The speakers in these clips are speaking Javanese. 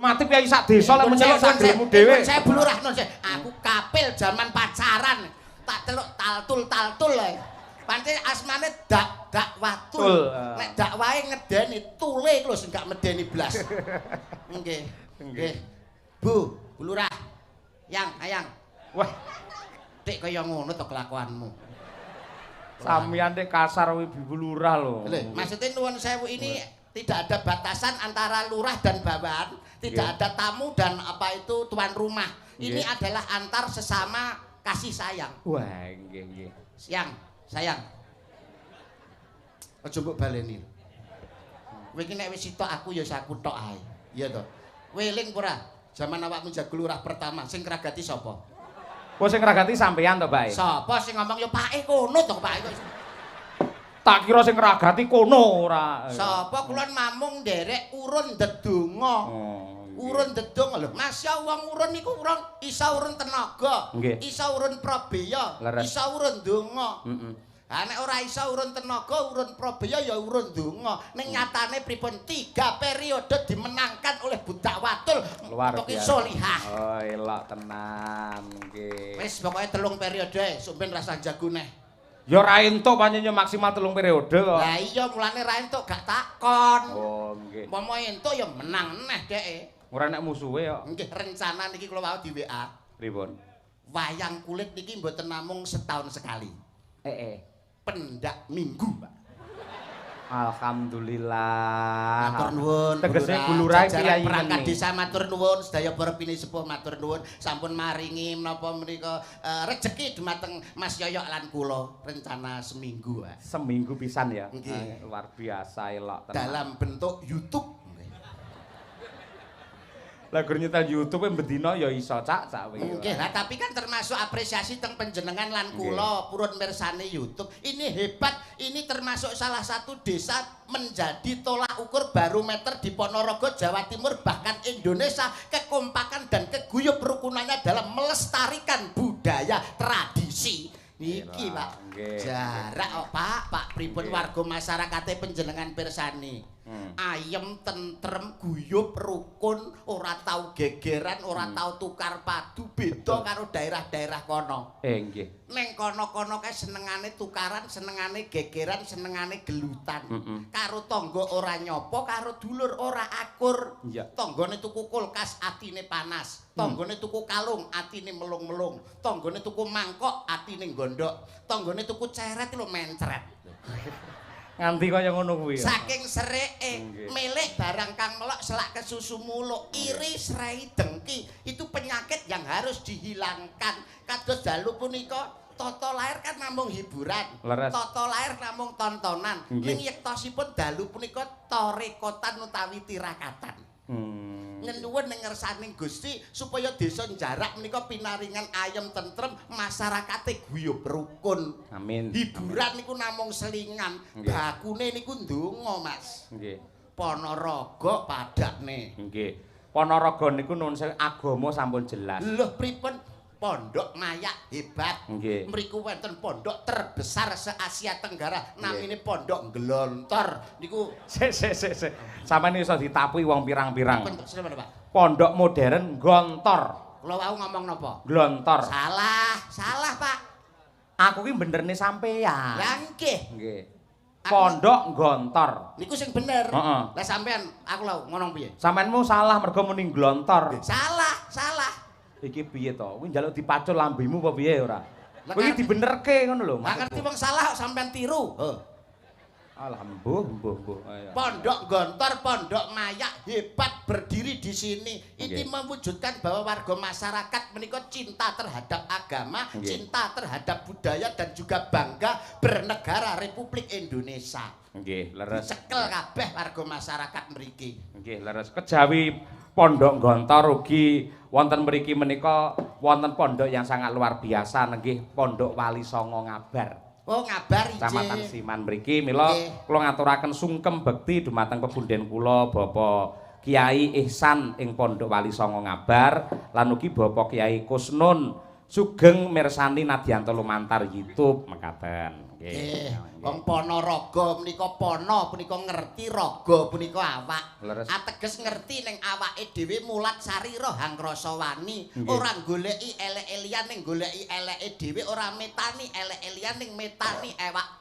Mati piye sak desa lek menyeluk sak dhewe dhewe. Saya bulurah non aku kapil zaman pacaran. Tak teluk taltul lho. Pancen asmane dak watul. Nek dak wae ngedeni tule lho sing gak medeni blas. Nggih. Nggih. Bu, bulurah. Ayang. Wah, dik kaya ngono to kelakuanmu. Sampeyan nek kasar kuwi Ibu Lurah lho. Lho, maksudnya nuwun sewu ini tidak ada batasan antara lurah dan bawahan, tidak ada tamu dan apa itu tuan rumah. Ini adalah antar sesama kasih sayang. Wah, nggih. Sayang. Aja mbok baleni. Kowe iki nek wis sitok aku ya saku tok ae. Iya to. Weling ora? Zaman awakmu jago lurah pertama sing kragati sapa? Oh sing ngragati sampeyan to, Pak? Sapa sing ngomong ya Pake kono to, Pake. Tak kira sing ngragati kono ora. Sapa kulon mamung nderek urun ndedonga. Urun ndedonga lho. Masya wong urun niku urun iso urun tenaga, iso urun prabeya, iso urun donga. Nek ora iso urun tenaga, urun prabeya ya urun donga. Ning nyatane pripun 3 periode dimenangkan oleh budak watul. Pokoke solihah. Oh, elok tenan nggih. Wis pokoke 3 periode sampeyan rasa jago neh. Ya ora entuk pancen maksimal 3 periode kok. Lah iya mulane ra entuk gak takon. Oh, nggih. Momo entuk ya menang neh dheke. Ora nek musuhe kok. Nggih, rencana niki kula wau di WA. Pripun? Wayang kulit niki mboten namung setahun sekali. Pendak minggu, Pak. Alhamdulillah. Matur nuwun. Tegese bulurah kiai perangkat desa matur nuwun, sedaya para pinisepuh matur nuwun sampun maringi menapa menika rejeki dumateng Mas Yoyok lan kula rencana seminggu, Pak. Seminggu pisan ya. Luar biasa elok tenan. Dalam bentuk YouTube. Lah gur nyetel YouTube bendina ya iso cak kuwi. Nggih, lah tapi kan termasuk apresiasi teng panjenengan lan kula purun mirsani YouTube. Ini hebat, ini termasuk salah satu desa menjadi tolak ukur barometer di Ponorogo, Jawa Timur bahkan Indonesia kekompakan dan keguyup rukunannya dalam melestarikan budaya tradisi. Niki Pak, jarak kok Pak pripun warga masyarakate panjenengan pirsani. Ayem tentrem guyup rukun ora tau gegeran ora tau tukar padu beda karo daerah-daerah kono. Nggih. Ning kono-kono kae senengane tukaran, senengane gegeran, senengane gelutan. Karo tangga ora nyopo, karo dulur ora akur. Tanggane tuku kulkas atine panas, tanggane tuku kalung atine melung-melung, tanggane tuku mangkok atine gondok, tanggane tuku ceret lho mencret. Nganti kaya ngono kuwi. Saking sereke milik barang kang melok selak kesusu muluk iri srei dengki itu penyakit yang harus dihilangkan. Kados dalu punika tata lair kan namung hiburan, tata lair namung tontonan. Ning yektosipun dalu punika tarekotan utawi tirakatan. Nyuwun ning ngersaning Gusti supaya desa Jarak menika pinaringan ayem tentrem, masyarakate guyub rukun. Amin. Hiburan niku namung selingan, bakune niku ndonga, Mas. Nggih. Ponorogo padakne. Nggih. Ponorogo niku nuwun sewu agama sampun jelas. Lho pripun pondok mayak hebat. Mriku wonten pondok terbesar se-Asia Tenggara namine Pondok Glontor. Niku sik. Sampeyan iso ditapuhi wong pirang-pirang. Pak. Pondok modern Gontor. Kula wau ngomong napa? Glontor. Salah, Pak. Aku ki benerne sampeyan. Lah nggih. Nggih. Pondok Gontor. Niku sing bener. Lah sampean aku lho ngono piye? Sampeyanmu salah mergo muni Glontor. Salah. Iki piye to? Kuwi njaluk dipacul lambemu apa piye ora? Kowe iki dibenerke ngono lho. Mak ngerti wong salah kok sampean tiru. Alah mbuh. Pondok Gontor, Pondok Mayak hebat berdiri di sini. Ini mewujudkan bahwa warga masyarakat menika cinta terhadap agama, cinta terhadap budaya dan juga bangga bernegara Republik Indonesia. Nggih, leres. Cekel kabeh warga masyarakat mriki. Nggih, leres. Kejawi Pondok Gontor ugi wonten mriki menika wonten pondok yang sangat luar biasa nggih Pondok Wali Songo Ngabar. Oh, Ngabar iki. Kecamatan Siman mriki mila kula ngaturaken sungkem bekti dumateng pepunden kula Bapak Kiai Ihsan ing Pondok Wali Songo Ngabar lan ugi Bapak Kiai Kusnun sugeng mirsani Nadyanto lumantar YouTube mekaten. Nggih. Wong Ponorogo menika Pono punika ngerti, raga punika awak. Ateges ngerti ning awake dhewe mulat sarira hangrasa wani. Ora goleki elek-elian ning goleki eleke dhewe, ora metani elek-elian ning metani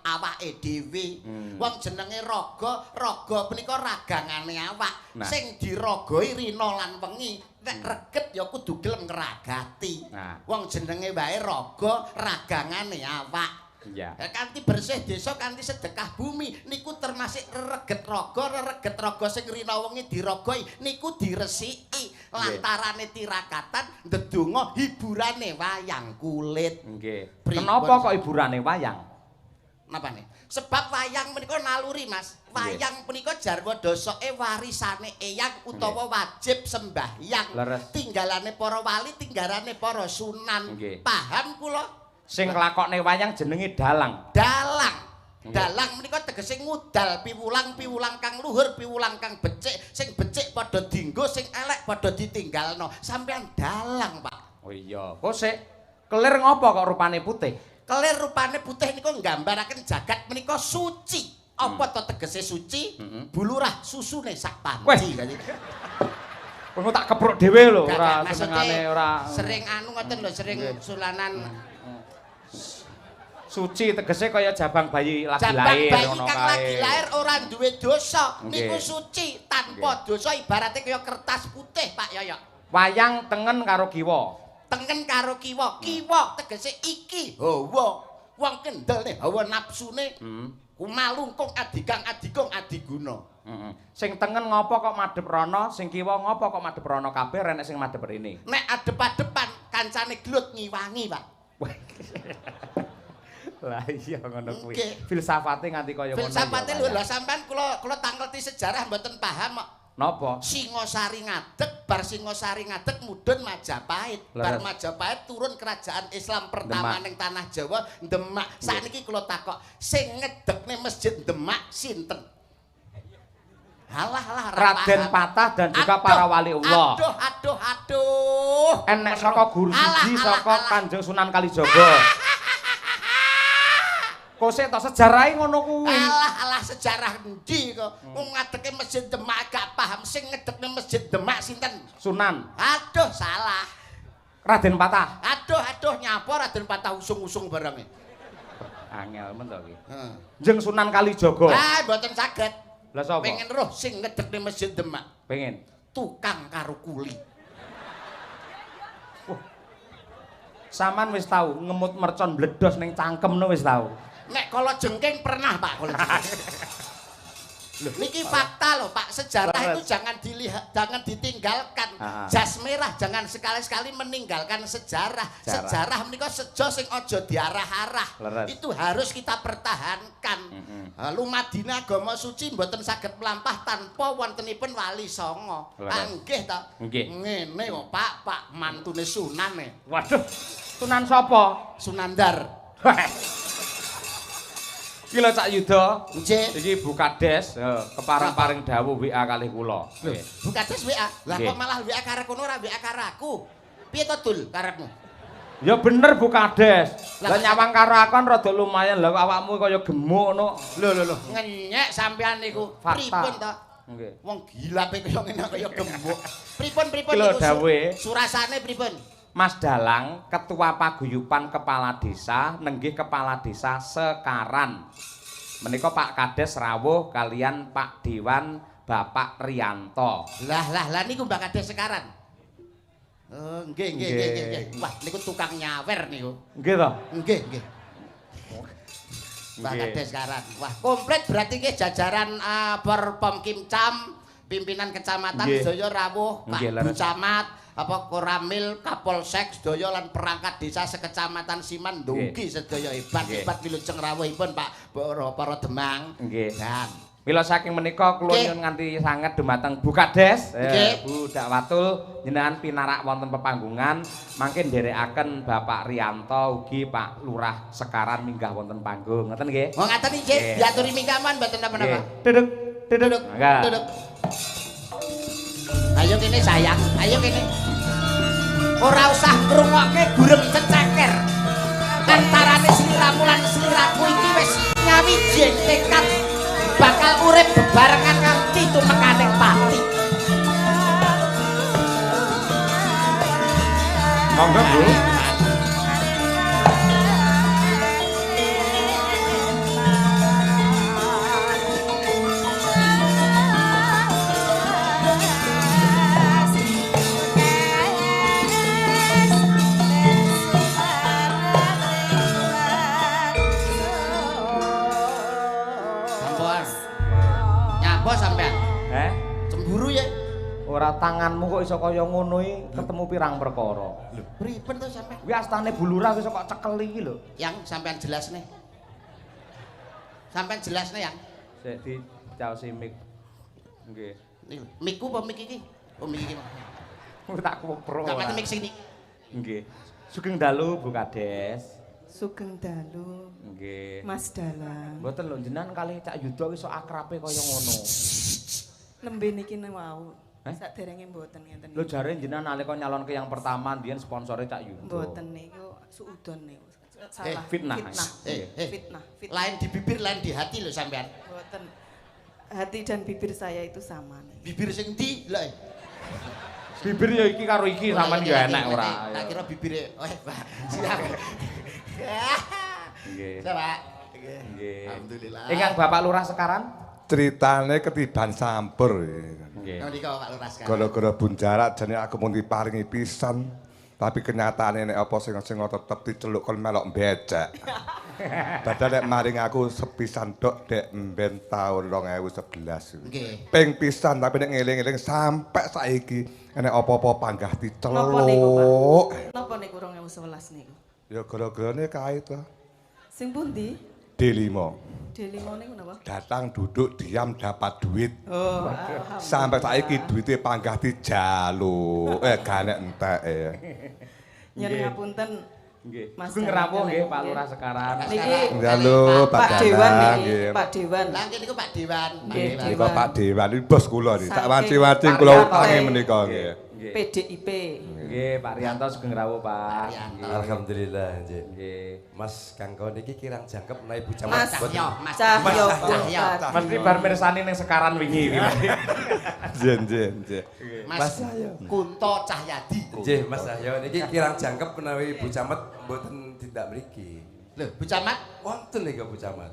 awake dhewe. Wong jenenge raga, raga punika ragangane awak. Sing diragoi rina lan wengi. Nek reget ya kudu gelem ngragati. Wong jenenge wae raga, ragangane awak. Iya. Kanthi bersih desa kanthi sedekah bumi niku termasuk reget raga sing rina wengi diragoi niku diresiki lantarane tirakatan ndedonga hiburane wayang kulit. Nggih. Kenapa kok hiburane wayang? Napane? Sebab wayang menika naluri, Mas. Wayang punika jarwa dosake warisane eyang utawa wajib sembahyang. Tinggalane para wali, tinggalane para sunan. Paham kula? Sing nglakokne wayang jenenge dalang. Dalang. Dalang menika tegese ngudal piwulang-piwulang kang luhur, piwulang kang becik, sing becik padha dienggo, sing elek padha ditinggalno. Sampeyan dalang, Pak. Oh iya. Kok sik kelir ngopo kok rupane putih? Kelir rupane putih niku nggambaraken jagat menika suci. Apa to tegese suci? Bulurah susune sak panci. Kowe tak kepruk dhewe lho, ora senengane ora. Sering anu ngoten lho, sering sulanan suci tegese kaya jabang bayi lagi jabang lahir bayi ngono kang kae. lagi lahir ora duwe dosa niku suci tanpa dosa ibaratnya kaya kertas putih Pak Yoyo. Wayang tengen karo kiwa. Tengen karo kiwa. Kiwa tegese iki hawa. Wong kendel hawa napsune. Kumalungkung adikang adigong adiguna. Sing tengen ngopo kok madhep rono, sing kiwa ngopo kok madhep rono kabeh renek sing madhep rene. Nek adep-adepan kancane glut ngiwangi, Pak. Lah iya ngono kuwi. Filsafate nganti kaya ngono. Filsafate lho sampean kula tangleti sejarah mboten paham kok. Napa? Singosari ngadeg, bar Singosari ngadeg mudhun Majapahit. Bar Majapahit turun kerajaan Islam pertama ning tanah Jawa, Demak. Sakniki kula takok, sing ngedekne Masjid Demak sinten? Halah Raden Patah dan juga para wali Allah. Aduh. Enek saka guru siji saka Kanjeng Sunan Kalijaga. Kok sik to sejarahe ngono kuwi. Alah sejarah endi kok. Wong ngadeke Masjid Demak gak paham sing ngedekne Masjid Demak sinten? Sunan. Aduh salah. Raden Patah. Aduh nyapa Raden Patah usung-usung barang. Angel men to iki. Jeneng Sunan Kalijaga. Ah mboten saged. Lah sapa? Pengen roh sing ngedekne Masjid Demak. Pengen. Tukang karo kuli. Saman wis tau ngemut mercon bledos ning cangkemno wis tau. Nek kala jengking pernah Pak kala jengking. Loh, niki fakta loh Pak, sejarah itu jangan dilihat, jangan ditinggalkan. Jas merah jangan sekali-sekali meninggalkan sejarah. Sejarah menika sejo sing aja diarah-arah. Itu harus kita pertahankan. Lumadina agama suci mboten saged mlampah tanpa wontenipun wali songo. Nggih ta? Ngene kok Pak mantune Sunan e. Waduh. Sunan sapa? Sunandar. Iki lho Cak Yuda. Nggih. Iki Bu Kades kepareng-paring dawuh WA kalih kula. Bu Kades WA. Lah kok malah WA karo kono ora WA karo aku. Piye to Dul karepmu? Ya bener Bu Kades. Lah nyawang karo akon rada lumayan lho awakmu kaya gemuk ngono. Lho. Ngenyek sampean niku. Pripun to? Nggih. Wong gila pe kaya ngene kaya gemuk. Pripun niku? Surasane pripun? Mas Dalang, Ketua Paguyuban Kepala Desa, nenggih Kepala Desa Sekaran. Menika Pak Kades rawuh kalian Pak Dewan Bapak Riyanto. Lah niku Mbak Kades Sekaran. Oh, nggih. Wah, niku tukang nyawer niku. Nggih to? Nggih. Mbak Kades Sekaran. Wah, komplit berarti nggih jajaran Porpom Kimcam, pimpinan kecamatan sedaya rawuh, Pak Camat, apa Koramil, Kapolsek sedaya lan perangkat desa sekecamatan Siman ndugi sedaya hebat wilujeng rawuhipun Pak para Demang. Nggih. Dan mila saking menika kula nyuwun nganti sanget dumateng Bu Kades, Bu Dakwatul jenengan pinarak wonten pepanggungan mangke nderekaken Bapak Riyanto ugi Pak Lurah Sekaran minggah wonten panggung. Ngoten nggih? Oh ngaten nggih, diaturi minggaman mboten napa-napa. Duduk. Ayo kene sayang, ayo kene. Ora usah ngrungokke gurem ceceker. Antarane sliramu lan sliraku iki wis nyawijing tekad bakal urip bebarengan nganti tumekaning pati. Monggo, Bu. Sampean cemburu ya ora tanganmu kok iso kaya ngono iki ketemu pirang perkara lho pripun to sampean kuwi astane bulurah iso kok cekel iki lho yang sampean jelasne yang sik di caosi mik nggih mikku apa mik iki oh mik iki tak kopro gak mik sini nggih sugeng dalu Bu Kades Sugeng dalu. Nggih. Mas Dalang. Mboten lho jenengan kalih Cak Yuda iso akrabe kaya ngono. Lembe niki wau. Saderenge mboten ngenten. Lho jare jenengan nalika nyalonke yang pertama mbiyen sponsore Cak Yuda. Mboten niku suudon niku. Salah. Fitnah. Fitnah. Lain di bibir, lain di hati lho sampean. Mboten. Hati dan bibir saya itu sama nih. Bibir sing ndi lho? Bibir ya iki karo iki sampean ya enak ora. Tak kira bibire. Siap. Nggih. Pak. Nggih. Alhamdulillah. Ingkang Bapak Lurah Sekaran? Ceritane ketiban sampur. Nggih. Nika Pak Lurah Sekaran. Gara-gara bunjarak jane aku mun diparingi pisan. Tapi kenyataane nek apa sing tetep diceluk kon melok becek. Padahal nek maring aku sepisan tok dek mben taun 2011. Nggih. Ping pisan tapi nek ngeling-eling sampe saiki nek apa-apa panggah diceluk. Napa niku 2011 niku? Ya gara-garane kae to. Sing pundi? D5. D5 niku napa? Datang duduk diam dapat duit. Oh, sampai saiki duite panggah dijaluk. Gak nek entek ya. Nyen ngapunten. Nggih. Mas Ngrampung nggih Pak Lurah Sekaran. Niki halo Pak Dewan niki, Pak Dewan. Lah niku Pak Dewan. Niku Pak Dewan iki bos kula niki. Tak wanci-wanci kula utangi menika nggih. PDIP. Nggih, Pak Rianto sugeng rawuh, Pak. Alhamdulillah, nggih. Nggih. Mas Kangko niki kirang jangkep menawi Bu Camat. Mas Cahyo. Mesti bar mirsani ning Sekaran wingi iki. Jen. Mas Kunto Cahyadi. Nggih, Mas Cahyo niki kirang jangkep menawi Bu Camat mboten tindak mriki. Lho, Bu Camat Wonten nika Bu Camat.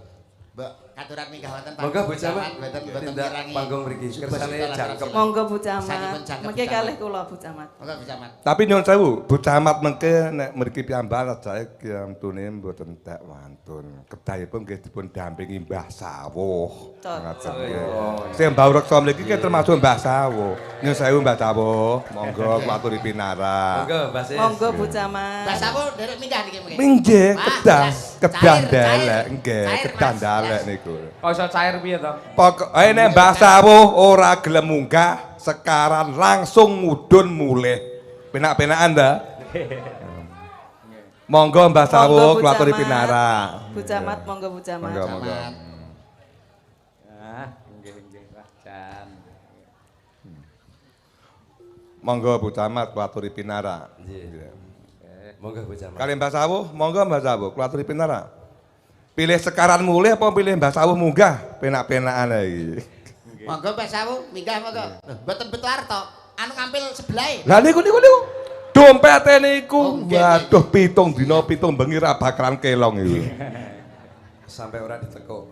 Mbak katuran minggah wonten Pak. Monggo Bu Camat mboten tindak mirangi. panggung mriki. Kersane jangkep. Monggo Bu Camat. Sanipun jangkep, Mengke Bu Camat. kalih kula Bu Camat. Monggo Bu Camat. Tapi nyuwun sewu, Bu Camat mengke nek mriki piyambak saya kiamtune mboten tak wantun. Kedahipun nggih dipun dampingi Mbah Sawuh. Ngoten nggih. Sing Mbah Reksa mriki ki termasuk Mbah Sawuh. Nyuwun sewu Mbah Sawuh, monggo kuaturi pinara. Monggo Mbak Sis. Monggo Bu Camat. Mbak Sawo derek minggah niki mungkin. Nggih, kedah Cair. dalek nggih, Cair, kedah Mas. dalek niku. Kok iso cair piye to? Pokoke nek Mbah Sawuh ora gelem munggah, Sekaran langsung mudhun mulih. Penak-penakan ta? Monggo Mbah Sawuh kula aturi pinara. Bu Camat, monggo Bu Camat. Monggo. Ah, nggih, Pak Jan. Monggo Bu Camat kula aturi pinara. Nggih. Monggo Bu Camat. Kali Mbah Sawuh, monggo Mbah Sawuh kula aturi pinara. Pilih Sekaran mulih apa pilih Mbah Sawuh munggah? Penak-penakan iki. Monggo Mbak Sawo minggah monggo. Lho, mboten betul arto. Anu ngampil sebelahe. Lah niku. Dompete niku. Oh, nggih, Waduh, 7 dina 7 bengi ra bakalan kelong iki. Sampai ora ditekuk.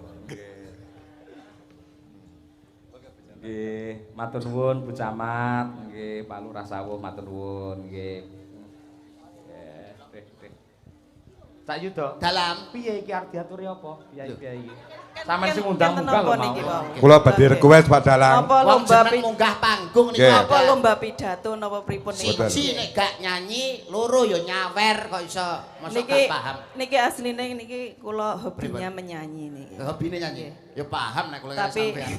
Nggih, matur nuwun Bu Camat, nggih Pak Lurah Sawuh matur nuwun, nggih. Cak Yuda, Dalam piye iki arep diaturi apa? Piye iki? Sampeyan Mungkin sing undang-undang lho napa mau. niki, Pak? Kula badhe request Pak Dalang. Apa wong lomba jeneng munggah panggung niku Nggih. apa lomba pidato napa pripun niku? siji nek gak nyanyi, loro ya nyawer kok iso masuk Niki gak paham. niki asline niki kula hobinya menyanyi niki. Hobine nyanyi. Ya paham nek kula Tapi sampean.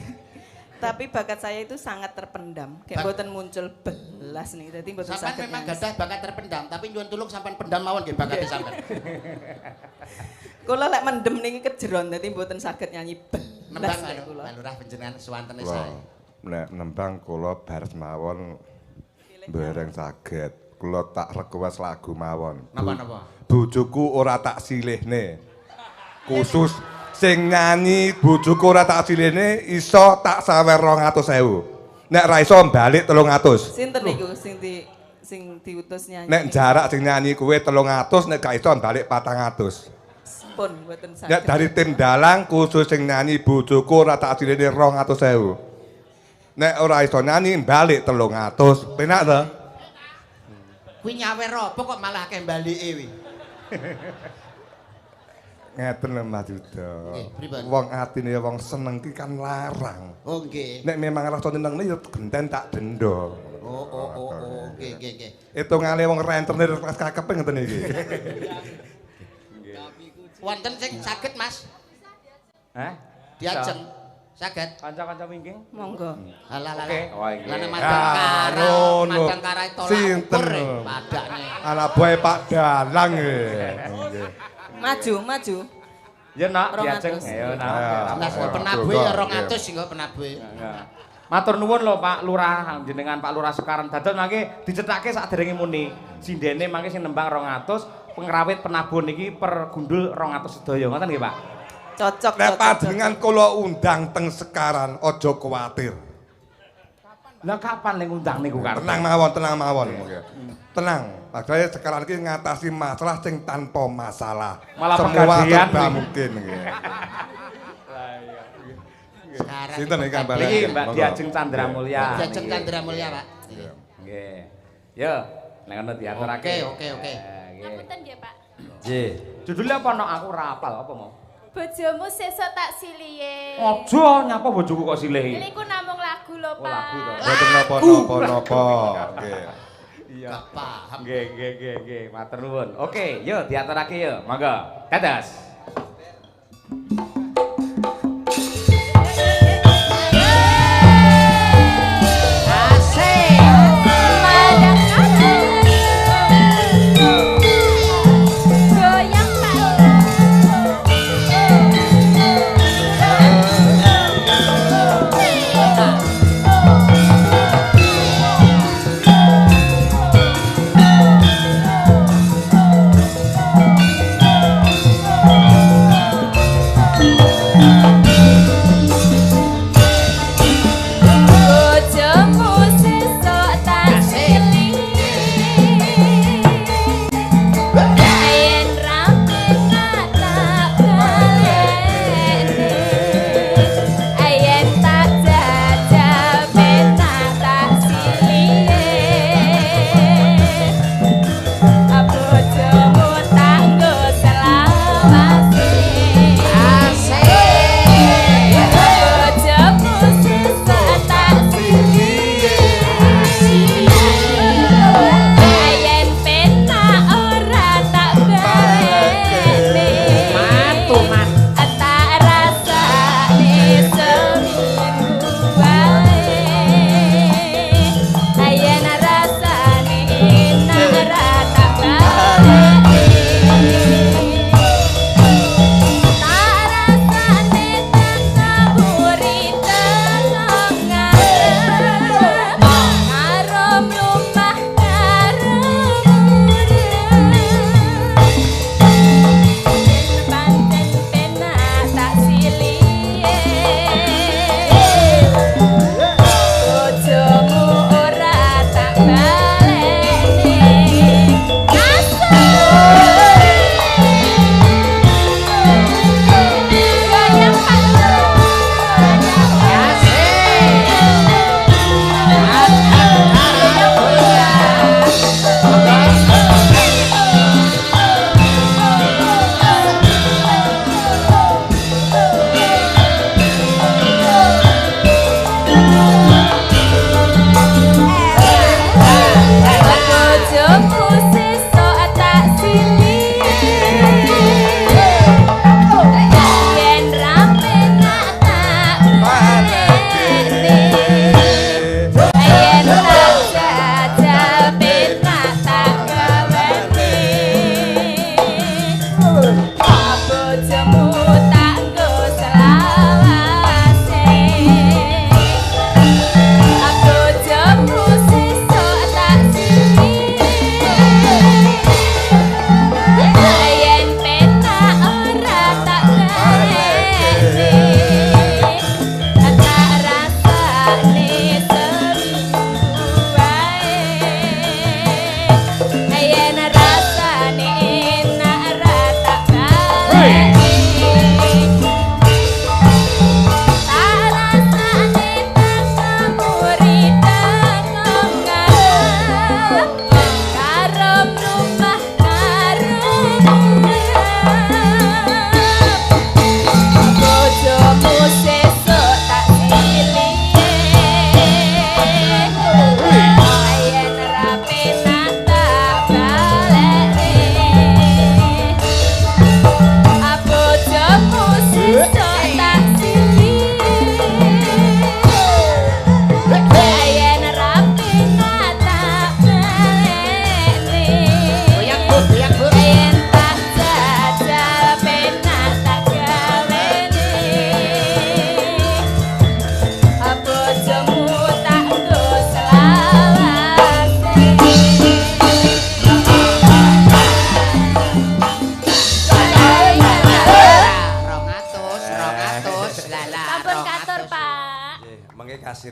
tapi bakat saya itu sangat terpendam. Kayak mboten muncul belas nih. Dadi mboten Sampean saged memang nyanyi. gadah bakat terpendam, tapi nyuwun tulung sampean pendam mawon nggih bakate sampean. Kula lek mendem niki kejeron dadi mboten saged nyanyi belas Nembang nek anu, kula. Pak Lurah panjenengan suwantene Kula sae. nek nembang kula bares mawon bareng saged. Kula tak request lagu mawon. Napa-napa? Bu bojoku ora tak silihne. Khusus sing nyanyi bojoku ora tak silihne iso tak sawer 200.000. Nek ra iso balik 300. Sinten niku sing diutus nyanyi? Nek jarak sing nyanyi kuwe 300, nek gak iso balik 400. Pun mboten saged. Nek dari tim dalang khusus sing nyanyi bojoku ora tak silihne 200.000. Nek ora iso nyanyi balik 300. Penak to? Kuwi nyawer apa kok malah akeh balike wi? Ngeten lho Mas Yuda. Nggih, pripun? Wong atine wong seneng ki kan larang. Oh nggih. Nek memang rasa nyenengne ya genten tak denda. Oh, nggih. Hitungane wong rentenir pas kakepe ngeten iki. Wonten sing saged Mas Hah? diajeng. Saged. Kanca-kanca wingking. Monggo. Alah. Oke. Oh, iki. Lah ngono. Madangkara tolak Sinten? ukur padane. Anak boe Pak Dalang nggih. Maju. Ya nak 200. diajeng. Ayo nak. Nah, penabuhe ya 200 sing penabuhe. Matur nuwun lho Pak Lurah, jenengan Pak Lurah Sekaran Dados mangke dicethake sakderenge muni. Sindene mangke sing nembang 200, pengrawit penabun iki per gundul 200 sedaya. Ngoten nggih, Pak? Cocok. Nek panjenengan kula undang teng Sekaran aja kuwatir. Lah kapan ning undang niku Kang? Tenang mawon. Tenang. Padahal Sekaran iki ngatasi masalah sing tanpa masalah. Malah semua penggantian serba nih. mungkin nggih. Sekarang Sinten iki Kang Balan? Iki Mbak Diajeng Chandra Mulya. Diajeng Chandra Mulya, Pak. Nggih. Yo, nek ngono diaturake. Oke. Ngapunten nggih, Pak. Nggih. Judulnya apa no aku ora apal apa mau? Bojomu sesuk tak silihe. Aja nyapa bojoku kok silehi. Niku namung lagu lho, Oh, lagu to. Pak. Mboten napa-napa. Nggih. Iya. Gak paham. Nggih. Matur nuwun. Oke, yo diaturake yo. Monggo. Dados. Goyang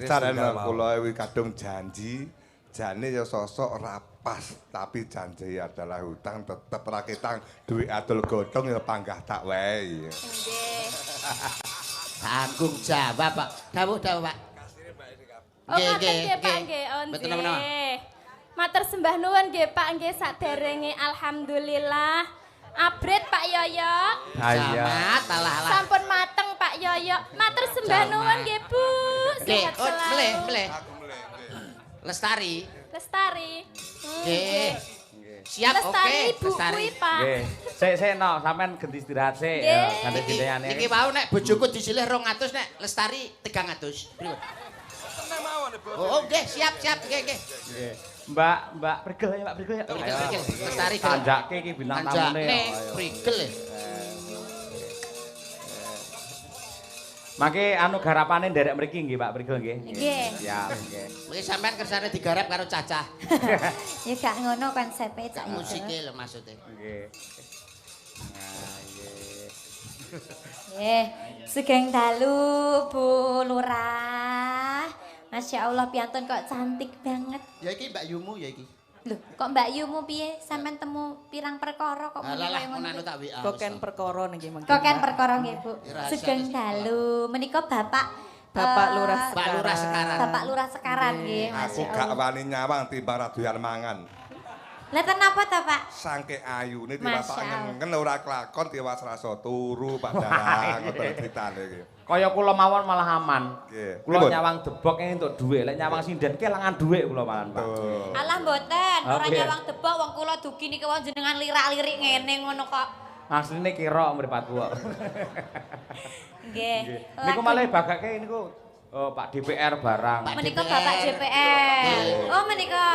Carane kula iki kadung janji, jane ya sosok rapas, tapi janji adalah hutang tetep ra ketang duit adol godhong ya panggah tak wae. Nggih. Tanggung jawab, Pak. Dawuh, Pak. Oh, ngaten nggih, Pak, nggih. Oh, nggih. Matur sembah nuwun nggih, Pak, nggih saderenge alhamdulillah. Abrit Pak Yoyo. Selamat, alah. Sampun mateng Pak Yoyo. Matur sembah nuwun nggih, Bu. Sehat selalu. Meleh. Lestari. Nggih. Siap, Lestari oke. Ibu kuwi, Pak. Nggih. Sik no, sampean ganti istirahat sik. Nggih. Ganti jenengan Iki wau nek bojoku disilih 200 nek Lestari 300. Pripun? Oh, nggih, siap, nggih. Nggih. Mbak Prigel ya, Mbak Prigel ya. Prigel, Lestari gelem. Tanjake iki bintang tamune. Prigel. Mangke anu garapane nderek mriki nggih Pak Prigel nggih. Nggih. Siap, nggih. Iki sampean kersane digarap karo Cacah. Ya gak ngono konsepe cak. Musike lho maksude. Nggih. Nah, nggih. Sugeng dalu Bu Lurah. Masya Allah piantun kok cantik banget. Ya iki Mbak Yumu ya iki. Loh, kok Mbak Yumu piye? Sampean temu pirang perkara kok muni Alah kaya ngono. ngono tak WA. Koken perkara niki mangke. Koken perkara nggih, Bu. Rahasia Sugeng dalu. Menika Bapak Lurah Pak Lurah Sekaran. Bapak Lurah Sekaran nggih, Aku Masya gak Allah. wani nyawang timbang ra doyan mangan. Lah napa ta, Pak? Sangke ayune tiwas Masya Allah. ngengen ora kelakon tiwas rasa turu Pak Dalang ngoten critane iki. Kaya kula mawon malah aman. Nggih. Kula Pripun? nyawang debok entuk dhuwit, lek nyawang sinden kelangan dhuwit kula malan, Pak. Tuh. Alah mboten, ora Oke. nyawang debok wong kula dugi niki wong jenengan lirak-lirik ngene ngono kok. Asline kira mripatku kok. Nggih. Niku malah bagake niku Pak DPR barang. Menika Bapak JPR. Oh, menika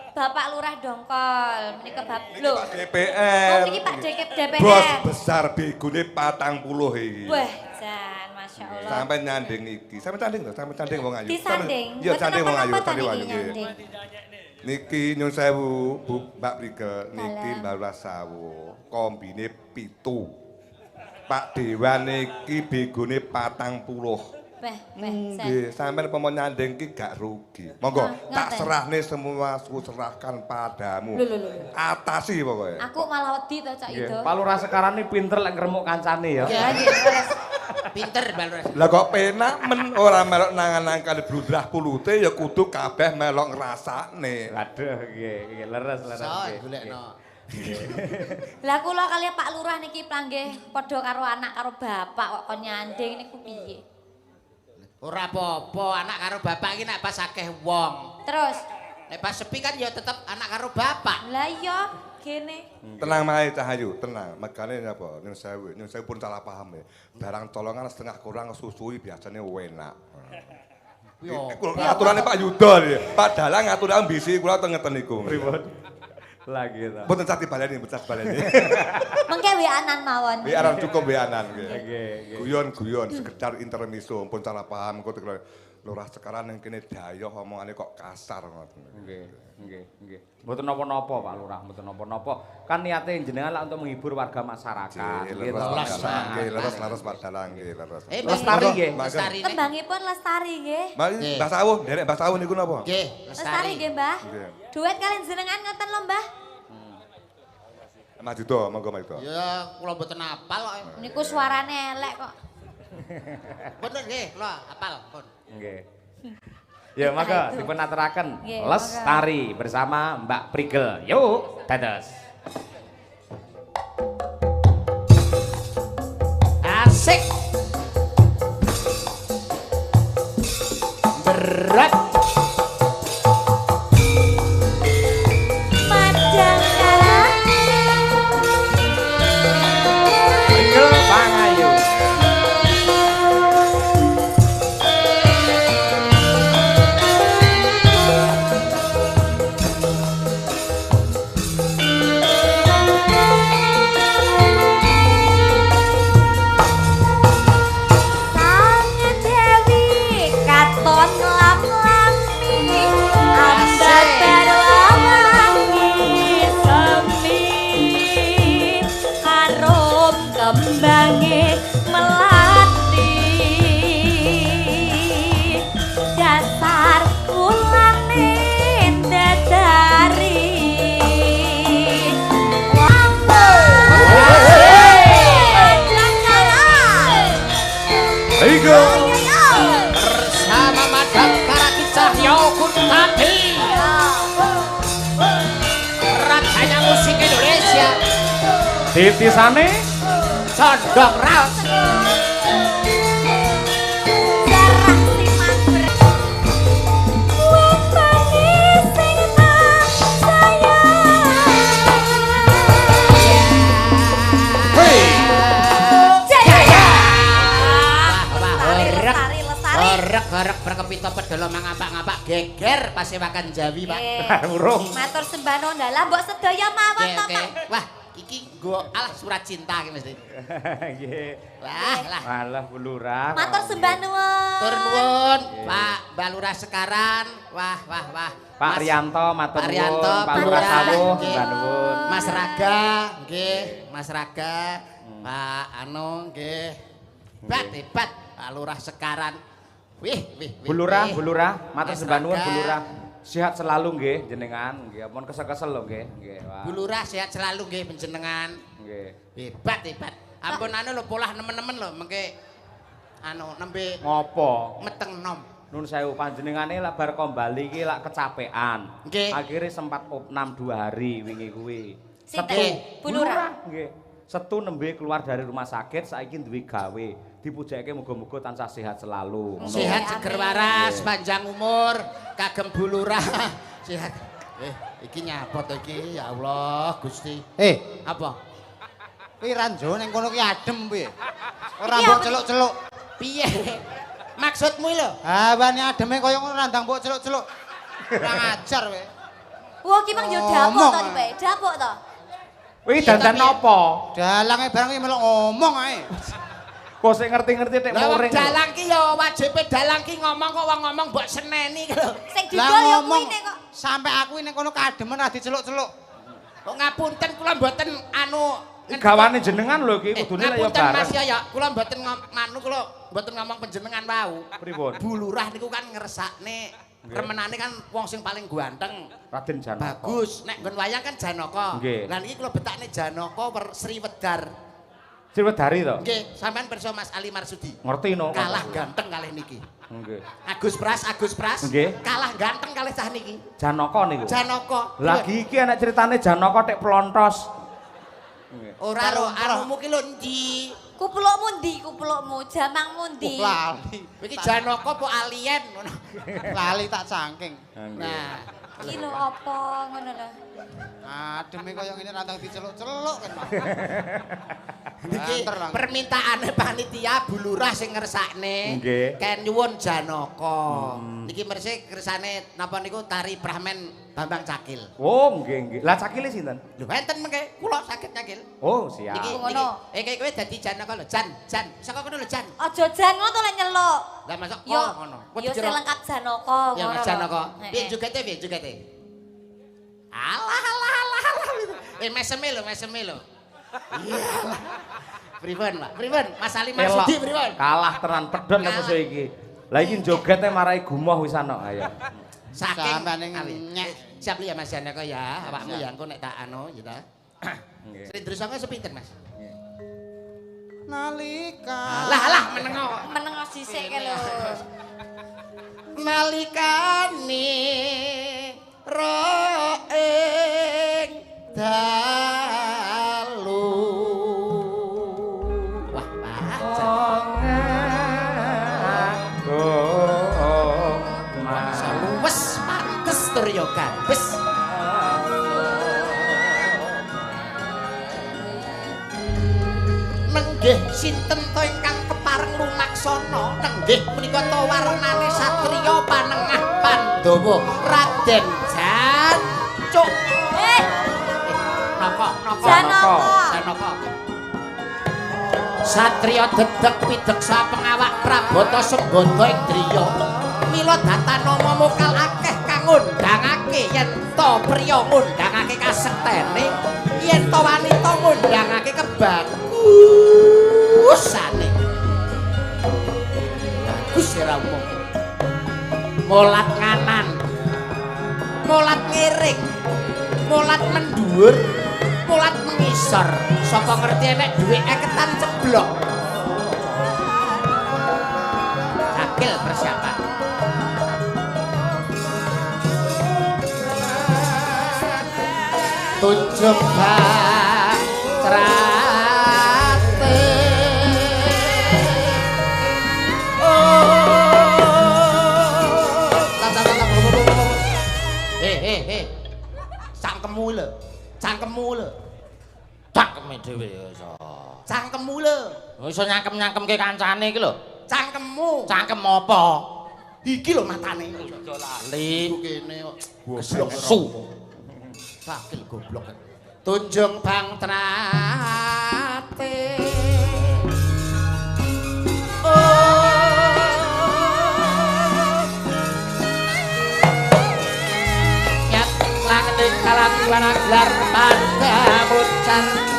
Bapak Lurah Dongkol. Menika lho. Pak DPR. Oh, niki Pak DPR. Bos besar begune 40 iki. Wah, jan Masya Allah. Sampai nyanding iki. Sampai tanding lho, sampai tanding wong ayu. Disanding. Iya, sanding wong ayu, Mboten sanding wong napa-napa ayu. niki nggih. nyanding. Niki nyun sewu Bu Mbak Prigel, niki Dalam. Mbak Rasawu. Kombine 7. Pak Dewan niki begone 40. Wah, Nggih, sampean pomo nyanding ki gak rugi. Monggo Nah, tak ngaten. serahne semua aku serahkan padamu. Lho. Atasi pokoke. Aku malah wedi to Cak Nggih, Ido. Pak Lurah sekarang ini pinter lek ngremuk kancane ya. Ya, nggih, wes. Pinter Mbak Lurah. Lah kok penak men ora melok nangan kali bludrah pulute ya kudu kabeh melok ngrasakne. Aduh, nggih, leres So, nggih. golekno. Lah kula kali Pak Lurah niki planggih padha karo anak karo bapak kok kon nyanding niku piye? Ora apa-apa, anak karo bapak iki nek pas akeh wong. Terus, Nek pas sepi kan ya tetep anak karo bapak. lah iya kene. Tenang mae Cahayu, tenang. Megane napa? Nyun sewu pun salah paham ya. Barang colongan setengah kurang susui biasanya enak. Yo. Aturane Pak Yudo ya. Pak Dalang ngatur ambisi kula teng ngeten niku. Pripun? Lagi ta. Mboten cati baleni, becas baleni. Mengke wianan mawon. Biaran cukup bianan nggih. Nggih, nggih. Guyon-guyon sekedar intermezzo pun salah paham kok Lurah sekarang yang kene dayoh omongane kok kasar ngoten. Nggih. Mboten napa-napa Pak Lurah, mboten napa-napa. Kan niate jenengan lah untuk menghibur warga masyarakat. Nggih, leres Pak Dalang nggih, leres. Lestari nggih. Lestari nek. Kembangipun lestari nggih. Mbah Sawuh, derek Mbah Sawuh niku napa? Nggih, Lestari lestari. nggih, Mbah. Nggih. Duet kalian jenengan ngoten lho, Mbah. Mas Yudo, monggo Mas Yudo. Ya kula mboten apal kok. Niku suarane elek kok. Bener nggih, kula apal pun. Nggih. Ya maka dipun aturaken Nggih, Lestari bersama Mbak Prigel. Yuk, dados. Asik. Berat. Padang kalah. Prigel Pangayu. Sang Dewi katon lam-lam Titisane Condong raos. Horek berkepito pedolo mangapak-ngapak geger pasewakan Jawi, Pak. Urung. Matur sembah nuwun lah mbok sedaya mawon to, Pak. Wah, iki nggo alah surat cinta iki mesti. Nggih. Lah. Malah Bu Lurah. Matur sembah nuwun. Tur nuwun, Pak Mbak Lurah Sekaran. Wah. Pak Rianto, matur Pak Rianto, nuwun. Pak Pak Lurah Lurah, Sawuh, nggih. mbak nuwun. Mas Raga, nggih, Mas Raga. Pak Anu, nggih. Hebat, Pak Lurah Sekaran. Wih. Bu Lurah, matur Mas sembah nuwun Raga. Bu Lurah. Sehat selalu nggih jenengan, nggih ampun kesel-kesel lho nggih. Nggih, wah. Bu Lurah sehat selalu nggih panjenengan. Nggih. Hebat. Ampun anu lho polah nemen-nemen lho mengke anu nembe Ngopo? meteng nom. Nun sewu panjenengane lak bar kembali iki lak kecapean. Nggih. Akhirnya sempat opnam 2 hari wingi kuwi. Sinten? Bu Lurah. Nggih. Setu nembe keluar dari rumah sakit saiki duwe gawe. Dipujake muga-muga tansah sehat selalu. Ngono. Sehat seger waras, panjang umur, kagem Bu Lurah. Sehat. Iki nyapa to iki? Ya Allah, Gusti. Apa? Kuwi ranjo ning kono ki adem piye? Ora mbok celuk-celuk. Piye? Maksudmu lho? Hawane ademe kaya ngono randang mbok celuk-celuk. Kurang ajar kowe. Wah, ki mang yo dapuk to iki, dapuk to. Kuwi dandan apa? Dalange barang iki melok ngomong ae. Kok sik ngerti-ngerti tek Lah wong muring. dalang ki yo wajibe dalang ki ngomong kok wong ngomong mbok seneni ki lho. Sing didol yo kuwi nek kok. Sampai aku ning kono kademen ra diceluk-celuk. Kok ngapunten kula mboten anu Gawane jenengan lho iki kudune lek yo ngapunten bareng. Mas ya kula mboten kula mboten ngomong panjenengan wau. Pripun? Bu Lurah niku kan ngersakne remenane kan wong sing paling ganteng. Raden Janaka. Bagus. Nek nggon wayang kan Janaka. Nggih. Lah niki kula betakne Janaka Sriwedar. Sriwedari to? Nggih, sampean pirsa Mas Ali Marsudi. Ngerti no. Kalah ganteng kalih niki. Nggih. Agus Pras. Nggih. Kalah ganteng kalih cah niki. Janaka niku. Janaka. Lagi iki ana critane Janaka tek plontos. Nggih. Ora ro, anumu ki lho endi? Kuplukmu ndi kuplukmu? Jamangmu ndi? Lali. Iki Janaka apa alien ngono. Lali tak cangking. Nah, Iki lho apa ngono lho. Ademe kaya ngene randang diceluk-celuk kan. Niki permintaane panitia Bu Lurah sing ngersakne. Nggih. Ken nyuwun Janaka. Niki mersih kersane napa niku tari Pramen Bambang Cakil. Oh, nggih. Lah cakile sinten? Lho enten mengke kula saged nyakil. Oh, siap. Niki ngono. Kowe dadi Janaka lho, Jan. Saka kono lho, Jan. Aja jan ngono to lek nyeluk. Lah masuk Yo, ngono. yo sing lengkap Janaka Ya ngono. Mas Janaka. Piye Heeh. jugete? Alah. Meseme lho. Iya. Pripun, Pak? Pripun? Mas Ali Marsudi pripun? Kalah tenan pedhot lek musuh iki. Lah iki jogete marai gumoh wisano. Ayo. Saking Sampeyan Ali. nyek. Siap ya Mas Janaka ya. Awakmu ya engko nek tak anu ya ta. Nggih. Sri Drisanga sepinten, Mas? Nalika. Lah menengo. Menengo sisik ke lho. Nalikane roeng dalu. Wah, Pak. Luwes pantes tur ya gabes. Nenggih sinten to ingkang kepareng lumaksana? Nenggih menika to warnane satriya panengah Pandhawa Raden Jancuk. Janaka. Satriya dedeg pideksa pengawak Prabata Sembada ing driya. Mila datanama mokal akeh kang ngundhangake yen to priya ngundhangake kasektene, yen to wanita ngundhangake kebagusane. Bagus ora umum. Molat nganan. Molat ngiring. Molat mendhuwur. Molat mengisor. Saka ngerti enek duwe eketan ceblok. Cakil persiapan. Tunjuk bahtera Cangkemmu lho. Cangkemmu lho. Cangkeme dhewe iso. Cangkemmu lho. Iso nyangkem-nyangkemke kancane iki lho. Cangkemmu. Cangkem apa? Iki lho matane. Aja lali. Kene kok goblok su. Sakil goblok. Tunjung bang trate. Nyat langit kalang wana gelar pada bocah.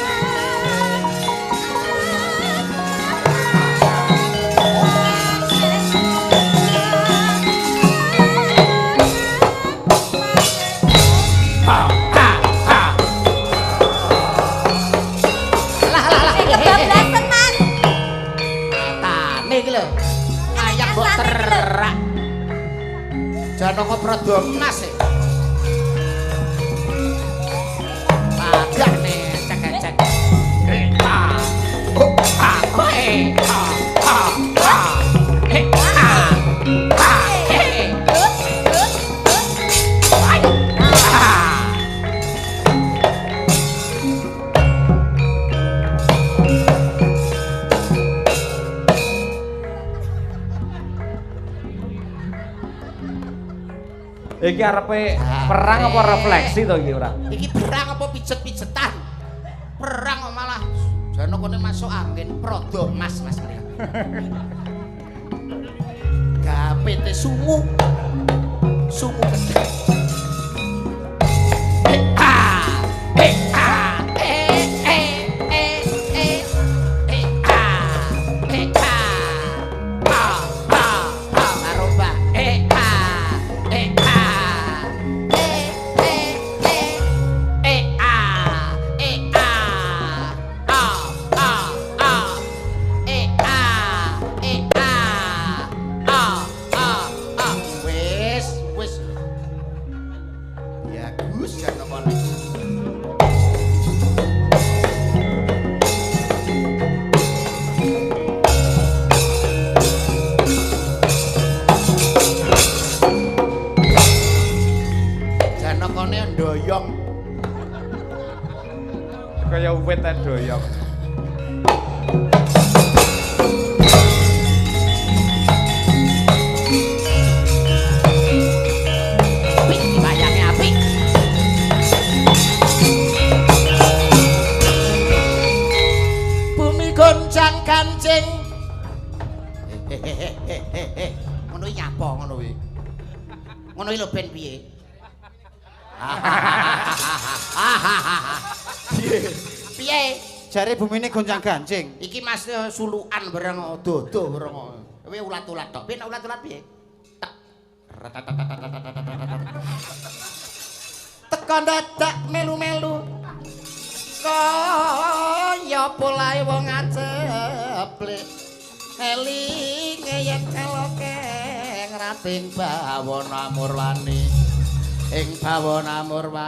Kebablasan, Mas. Matane iki lho. Ayam mbok terak. Janaka Prada emas e. Padane cek-cek. Iki arepe perang apa refleksi to iki ora? Iki perang apa pijet-pijetan? Perang kok malah Janakane masuk angin Prada emas Mas mriki. Gapete sungu. Sungu gede. Kaya uwit ta doyong. Bayangnya apik. Bumi goncang kancing. Ngono iki nyapa ngono kuwi. Ngono iki lho ben piye? Piye? Jare bumine goncang-gancing. Iki Mas sulukan bareng dodo bareng. Kowe ulat-ulat tok. Piye nek ulat-ulat piye? Tekan dadak melu-melu. Kaya polahe wong aceplek. Eling yen keloke ngrating bawana murwani. Ing bawana murwani.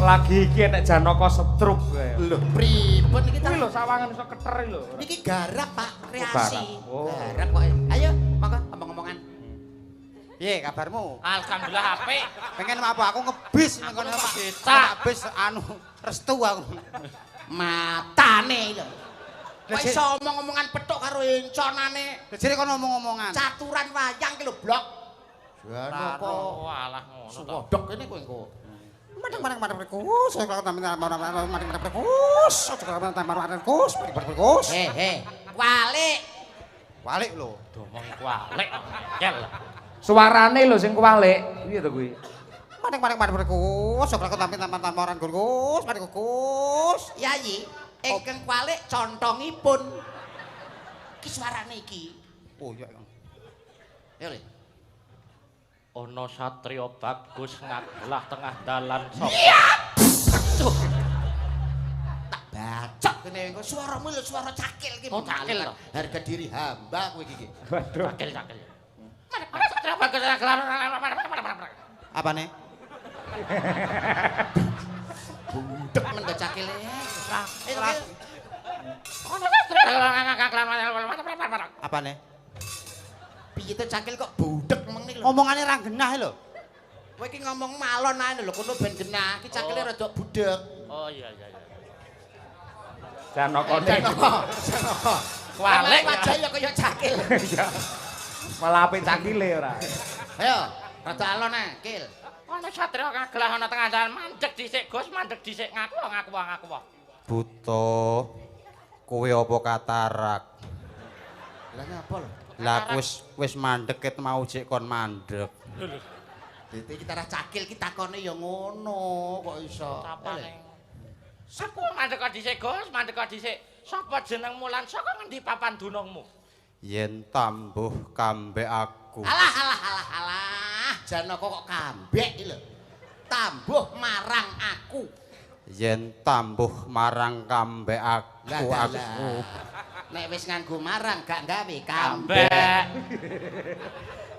Lagi iki nek Janaka setruk kae. Lho, pripun iki Kuwi lho sawangan iso keter lho. Iki garap, Pak, kreasi. Oh. Garap kok. Ayo, monggo omong-omongan. Piye kabarmu? Alhamdulillah apik. Pengen apa aku ngebis ning kono Pak. Habis anu restu aku. Matane lho. Kok iso omong-omongan petuk karo enconane. Jare kono omong-omongan. Caturan wayang ki lho, Blok. Jane kok Walah ngono. suwodok kene kowe engko. Madang rekus, saya kalau tampil madang rekus, saya kalau tampil rekus. Walik. Walik lho. Domong kualik. Kel. Suarane lho sing kualik. Piye to kuwi? Madang rekus, saya kalau tampil rekus, rekus. Yayi, ingkang walik contongipun. Iki suarane iki. Oh iya. Ya Le. Ana satriya bagus ngagelah tengah dalan sapa? Tak bacok kene engko suaramu lho suara cakil iki. Oh, cakil to. Harga diri hamba kowe iki. Waduh. Cakil. Ana satriya bagus ngagelah. Apane? Budek men to cakile. Apane? Piye to cakil kok budek meng iki lho. Omongane ra genah lho. Kowe iki ngomong malon ae lho kono ben genah. Iki cakile rada budek. Oh iya. Janokone. Janoko. Kualik wajah ya kaya cakil. Malah apik cakile ora. Ayo, rada alon ae, Kil. Ana satria kagelah ana tengah dalan mandeg dhisik Gus, mandeg dhisik ngaku. Buto. Kowe apa katarak? Lah ngapa lho? Lah wis mandeg ket mau jek kon mandeg. Dite iki tarah cakil ki takone ya ngono kok iso. Sapane. Sapa mandeg dhisik Gus, mandeg dhisik. Sapa jenengmu lan saka ngendi papan dunungmu? Yen tambuh kambek aku. Alah. Janaka kok kambek iki lho. Tambuh marang aku. Yen tambuh marang kambek aku. Nek wis nganggo marang gak gawe kambek. Kambek.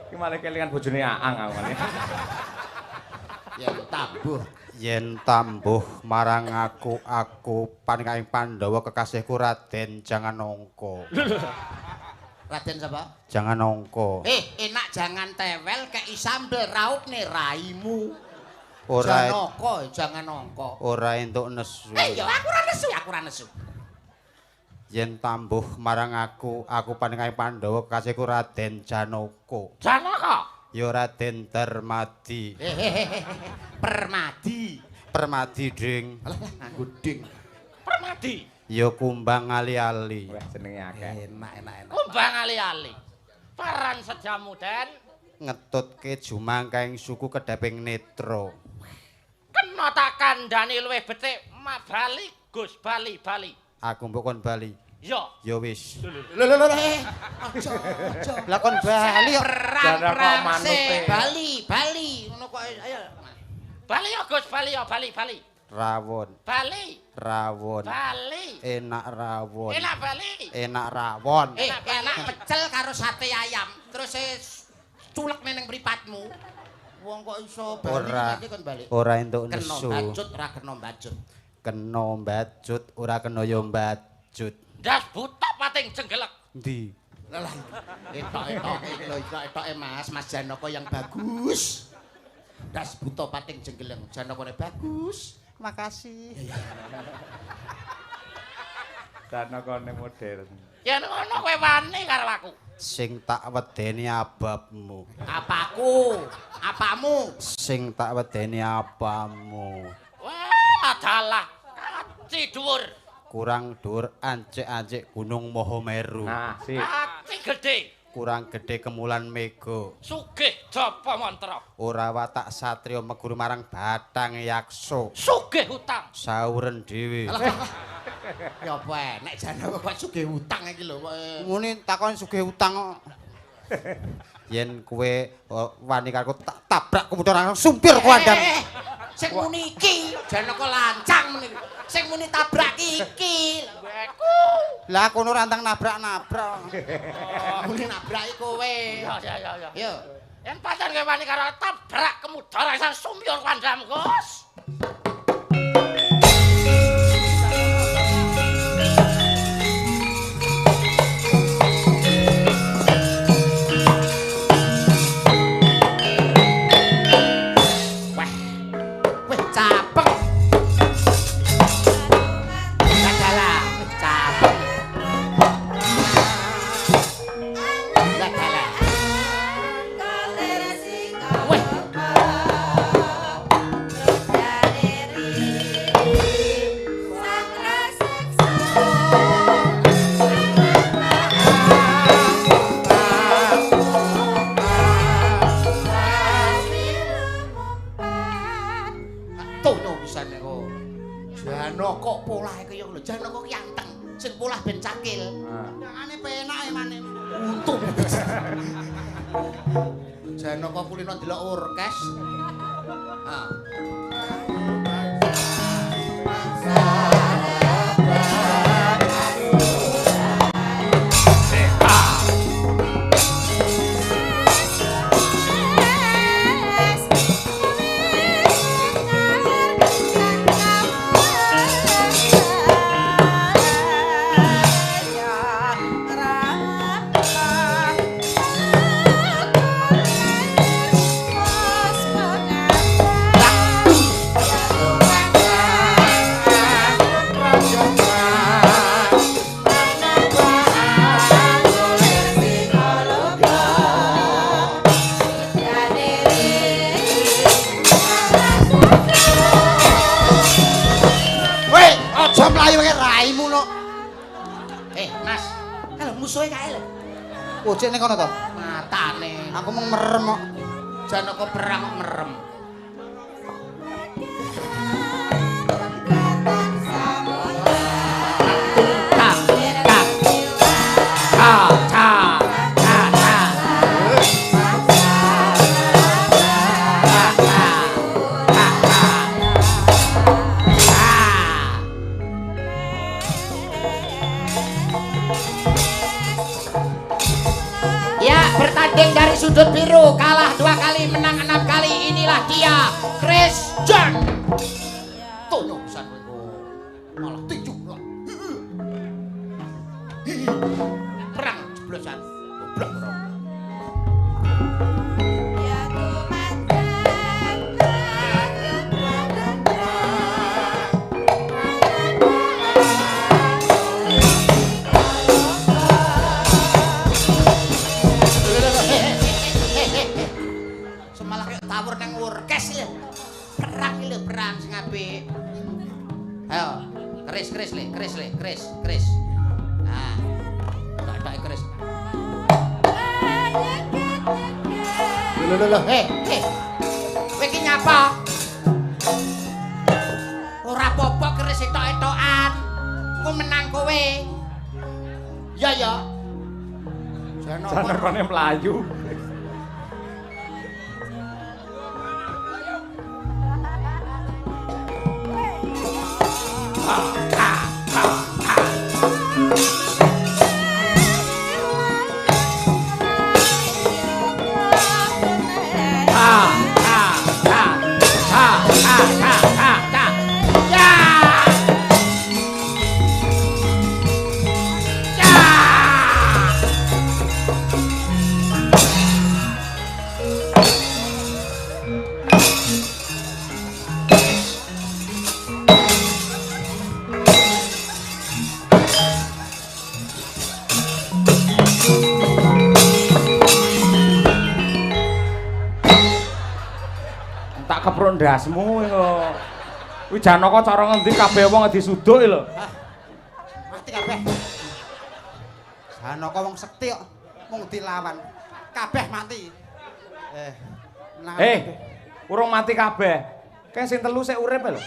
Iki malah kelingan bojone Aang aku malah. Yen tambuh marang aku panikaing Pandhawa kekasihku Raden Janganangka. Raden sapa? Janganangka. Enak jangan tewel kei sambel raupne raimu. Ora Janganangka. Ora entuk nesu. Ya aku ora nesu. Yen tambuh marang aku panikaing Pandhawa kekasihku Raden Janaka. Janaka. Ya Raden Darmadi. Permadi ding. Alah nganggo ding. Permadi. Ya kumbang ali-ali. Wah jenenge akeh. Enak. Kumbang ali-ali. Paran sejamu den. Ngetutke jumangkaing suku Kedaping Netra. Kena tak kandhani luwih becik Bali Gus Bali. Aku mbok kon Bali. Ya. Ya wis. Lho. Aja. Lah kon Bali kok. Perang Bali. Ngono kok ayo. Bali ya Gus, Bali. Rawon. Bali. Enak rawon. Enak rawon. Enak pecel karo sate ayam. Terus culek ning mripatmu. Wong kok iso bali nanti kon bali. Ora entuk nesu. Kena mbajut Ora ora kena mbajut. kena ya mbajut. Das buta pating jenggelek. Ndi? Lah etok-etoke Mas Janaka yang bagus. Das buta pating jenggeleng, Janakane bagus. Makasih. Janakane modern. Ya ngono kowe wani karo aku. Sing tak wedeni ababmu. Apamu? Sing tak wedeni apamu. Wah, adalah kaci dhuwur. Kurang dhuwur ancik-ancik Gunung Mahameru. Nah, sip. Kaci gedhe. Kurang gedhe Kemulan Mega. Sugih japa mantra. Ora watak satriya meguru marang Bathang Yaksa. Sugih utang. Sauren dhewe. Ya apa nek Janaka kok sugih utang iki lho kok. Ngene takon sugih utang kok. Yen kowe wani karo tak tabrak kemudian langsung sumpir kuandang. Sing muni iki Janaka lancang meniki. Sing muni tabrak iki. Lah kono rantang nabrak-nabrak. Muni nabraki kowe. Ya. Yo. Yen pancen kowe wani karo tabrak kemudara isan sumpir kandham, Gus. Janaka polahe kaya ngono. Janaka ki anteng, sing polah ben cakil. Nyangane penake maneh. Untung. Janaka kulino delok orkes. Ah. Ra kowe kae lho. Ojek ning kono to. Matane. Aku mung merem kok. Janaka perang kok merem. Bertanding dari sudut biru, kalah 2 kali, menang 6 kali. Inilah dia, Chris John. Tono pisan kowe. Malah tinju lah. Perang jeblosan. Goblok ora. Tawur nang orkes ya. Perang iki lho, perang sing apik. Ayo, keris. Nah. Tak keris. Lho. Kowe iki nyapa? Ora apa-apa keris etok-etokan. Ku menang kowe. Ya. Janakane mlayu. Keprok ndasmu kok. Kuwi Janaka cara ngendi kabeh wong disuduk lho. Mati kabeh. Janaka wong sekti kok mung dilawan. Kabeh mati. Urung mati kabeh. Kae sing telu sik urip lho.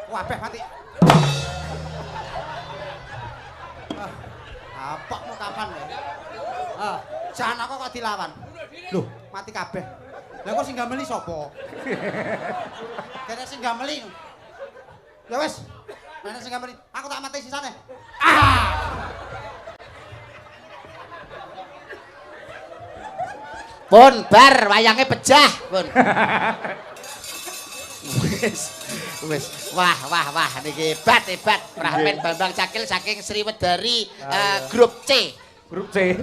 Kabeh mati. Apakmu kapan ya? Janaka kok dilawan. Loh, mati kabeh. Lah kok sing gameli sapa? Kene sing gameli. Ya wis. Mana sing gameli? Aku tak mati sisane. Pun bar wayange pejah, pun. Wis. Wah niki hebat. Pramen Bambang Cakil saking Sriwedari grup C. Grup C.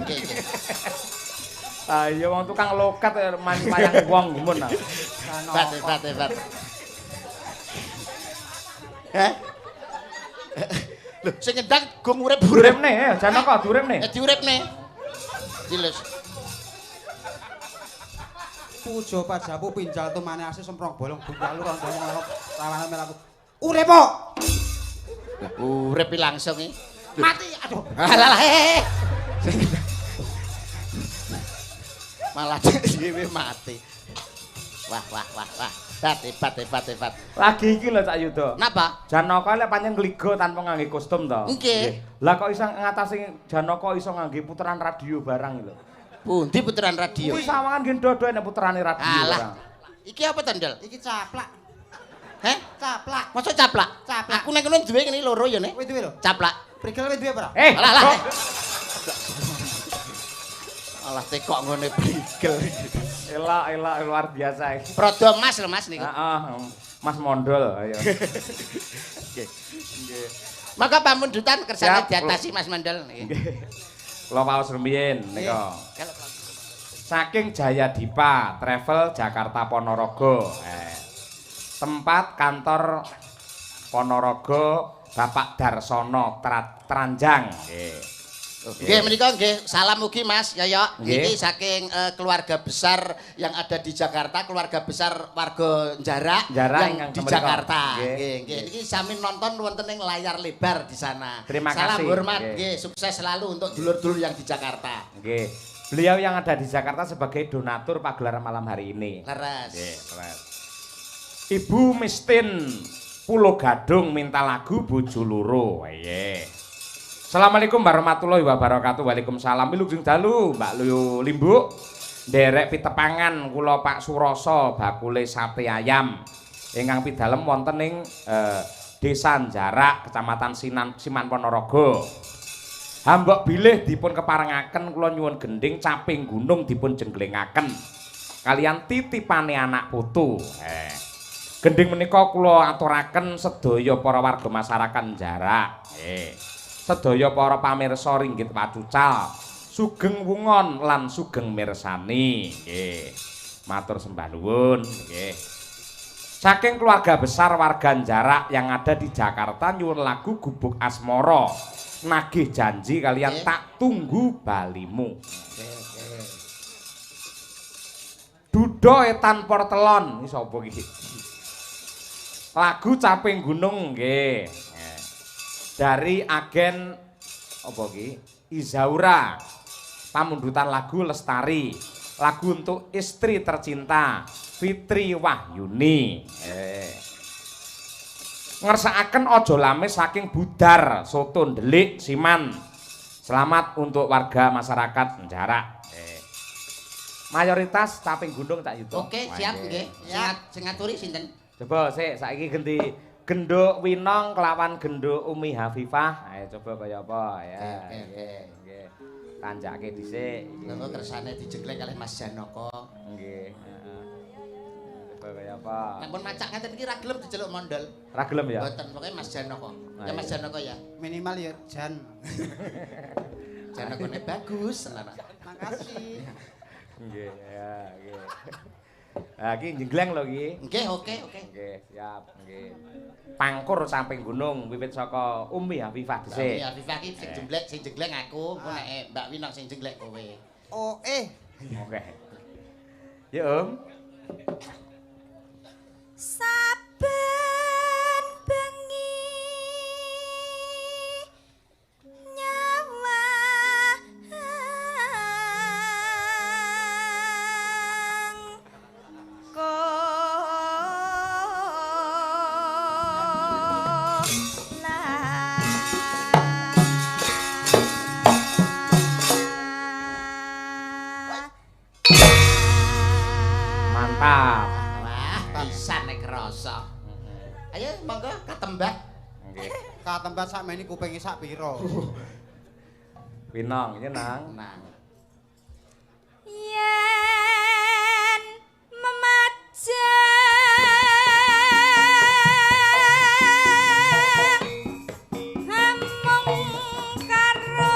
Ayo wong tukang lokat mayang wong gumun. Hebat. Lho, sing nyendang gong uripne, Janaka diuripne. Diuripne. Dilus. Pujo pajapu pinjal tumane asih semprong bolong bungkalu rondo ngarep rawane melaku. Urip kok. Urip langsung iki. Mati, aduh. Alah. Malah dhewe mati. Wah. Hebat. Lagi iki lho Cak Yuda. Napa? Janaka lek pancen gligo tanpa ngangge kostum to. Nggih. Lah kok iso ngatasi Janaka iso ngangge puteran radio barang lho. Pundi puteran radio? Kuwi sawangan ngen dodoene puterane radio. Alah. Iki apa to, Ndel? Iki caplak. Heh? Caplak. Mosok caplak? Caplak. Aku nek ngono duwe ngene loro ya, Nek. Kowe duwe lho. Caplak. Prigel kowe duwe apa ora? Alah. Alah tekok ngene prigel. Elak luar biasa iki. Prodo emas lho, Mas niku. Heeh. Mas Mondol ayo. Nggih. Maka pamundutan kersane diatasi Mas Mondol niki. Kula waos rumiyin nika. Saking Jayadipa Travel Jakarta Ponorogo. Tempat kantor Ponorogo Bapak Darsono Tranjang. Nggih menika nggih salam mugi Mas Yoyo. Niki saking keluarga besar yang ada di Jakarta, keluarga besar warga Jarak yang di Jakarta. Nggih, nggih. Niki sami nonton wonten ing layar lebar di sana. Terima Salam kasih. hormat nggih, sukses selalu untuk dulur-dulur yang di Jakarta. Nggih. Beliau yang ada di Jakarta sebagai donatur pagelaran malam hari ini. Leres. Nggih, leres. Ibu Mistin Pulau Gadung minta lagu Bojo Loro. Nggih. Assalamualaikum warahmatullahi wabarakatuh. Waalaikumsalam. Wilujeng dalu Mbak Luyu Limbuk. Nderek pitepangan kula Pak Suroso bakule sate ayam ingkang pidalem wonten ing Desa Jarak, Kecamatan Siman Ponorogo. Hambok bilih dipun keparengaken kula nyuwun gending caping gunung dipun jenggelengaken kalian titipane anak putu. Gending menika kula aturaken sedaya para warga masyarakat Jarak. Sedaya para pamirsa ringgit pacucal, sugeng wungon lan sugeng mirsani. Nggih. Matur sembah nuwun, nggih. Saking keluarga besar warga Jarak yang ada di Jakarta nyuwun lagu Gubuk Asmara. Nagih janji kalian tak tunggu balimu. Dudo etan portelon. Iki sapa iki? Lagu Caping Gunung nggih. Dari agen apa iki? Izaura. Pamundutan lagu Lestari. Lagu untuk istri tercinta Fitri Wahyuni. Ngersakaken Ojo Lamis saking Budar, Soto Ndelik, Siman. Selamat untuk warga masyarakat Jarak. Mayoritas Caping Gunung tak yuto. Oke, siap nggih. Sing ngaturi sinten? Coba sik saiki ganti Genduk Winong kelawan Genduk Umi Hafifah. Ayo coba kaya apa ya. Nggih. Tanjake dhisik. Lha kersane dijengklek kalih Mas Janoko. Nggih, heeh. Coba kaya apa? Nek pun macak ngeten iki ra gelem diceluk mondol. Ra gelem ya? Mboten, pokoke Mas Janoko. Ya Mas Janoko ya. Minimal ya Jan. Janokone bagus. Makasih. Nggih, ya, nggih. Lah iki jenggleng lho iki. Nggih, oke. Nggih, siap, nggih. Pangkur samping gunung wiwit saka Umi Hafifah dhisik. Umi Hafifah iki sing jenggleng aku, engko nek Mbak Winok sing jengglek kowe. Oh, Oke. Ya, Om. Saben bengi nyawa Mantap. Wah, pisan nek krasa. Ayo monggo katembak. Nggih. Katembak sakmene kupinge sak pira? Winong, nyenang. Nang. yen memajang amung karo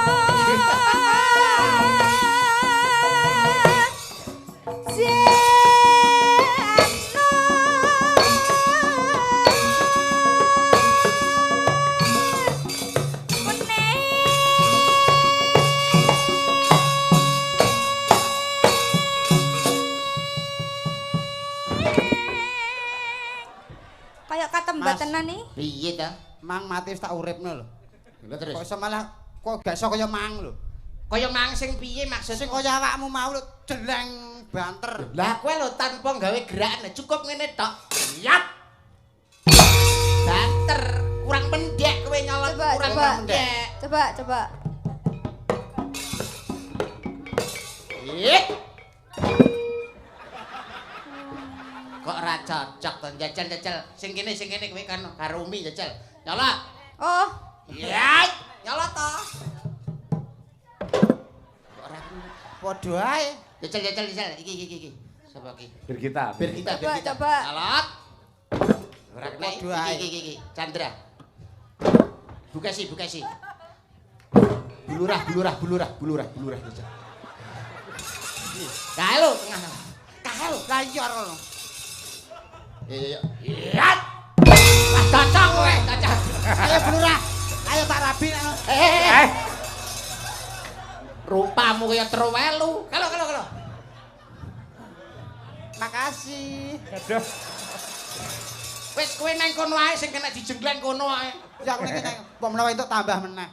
tenan nih. Piye ta? Mang mati wis tak uripno lho. Lha terus. Kok iso malah kok gak iso kaya mang lho. Kaya mang sing piye maksudnya? Sing kaya awakmu mau lho jeleng banter. Lah kowe lho tanpa gawe gerakan cukup ngene tok. Yap. Banter, kurang pendek kowe nyolot kurang pendek. Coba. Kok ora cocok to jajal sing kene kowe kan karo Umi jajal. Nyolot. Oh. Iya, nyolot to. Kok ora Padha ae. jajal iki. Sapa iki? Birgita. Coba. Nyolot. Ora kena Padha ae. iki. Chandra. Bukasi. Bulurah jajal. Kae lho tengah. Kae lho. Lah iya ngono. Iya. Wah cocok kowe, cocok. Ayo Bulurah. Ayo tak rabi. Tamu kaya terwelu. Kalau. Makasih. Aduh. Wis kowe nang kono ae sing kena dijenggleng kono ae. Ya aku ning kok menawa entuk tambah meneh.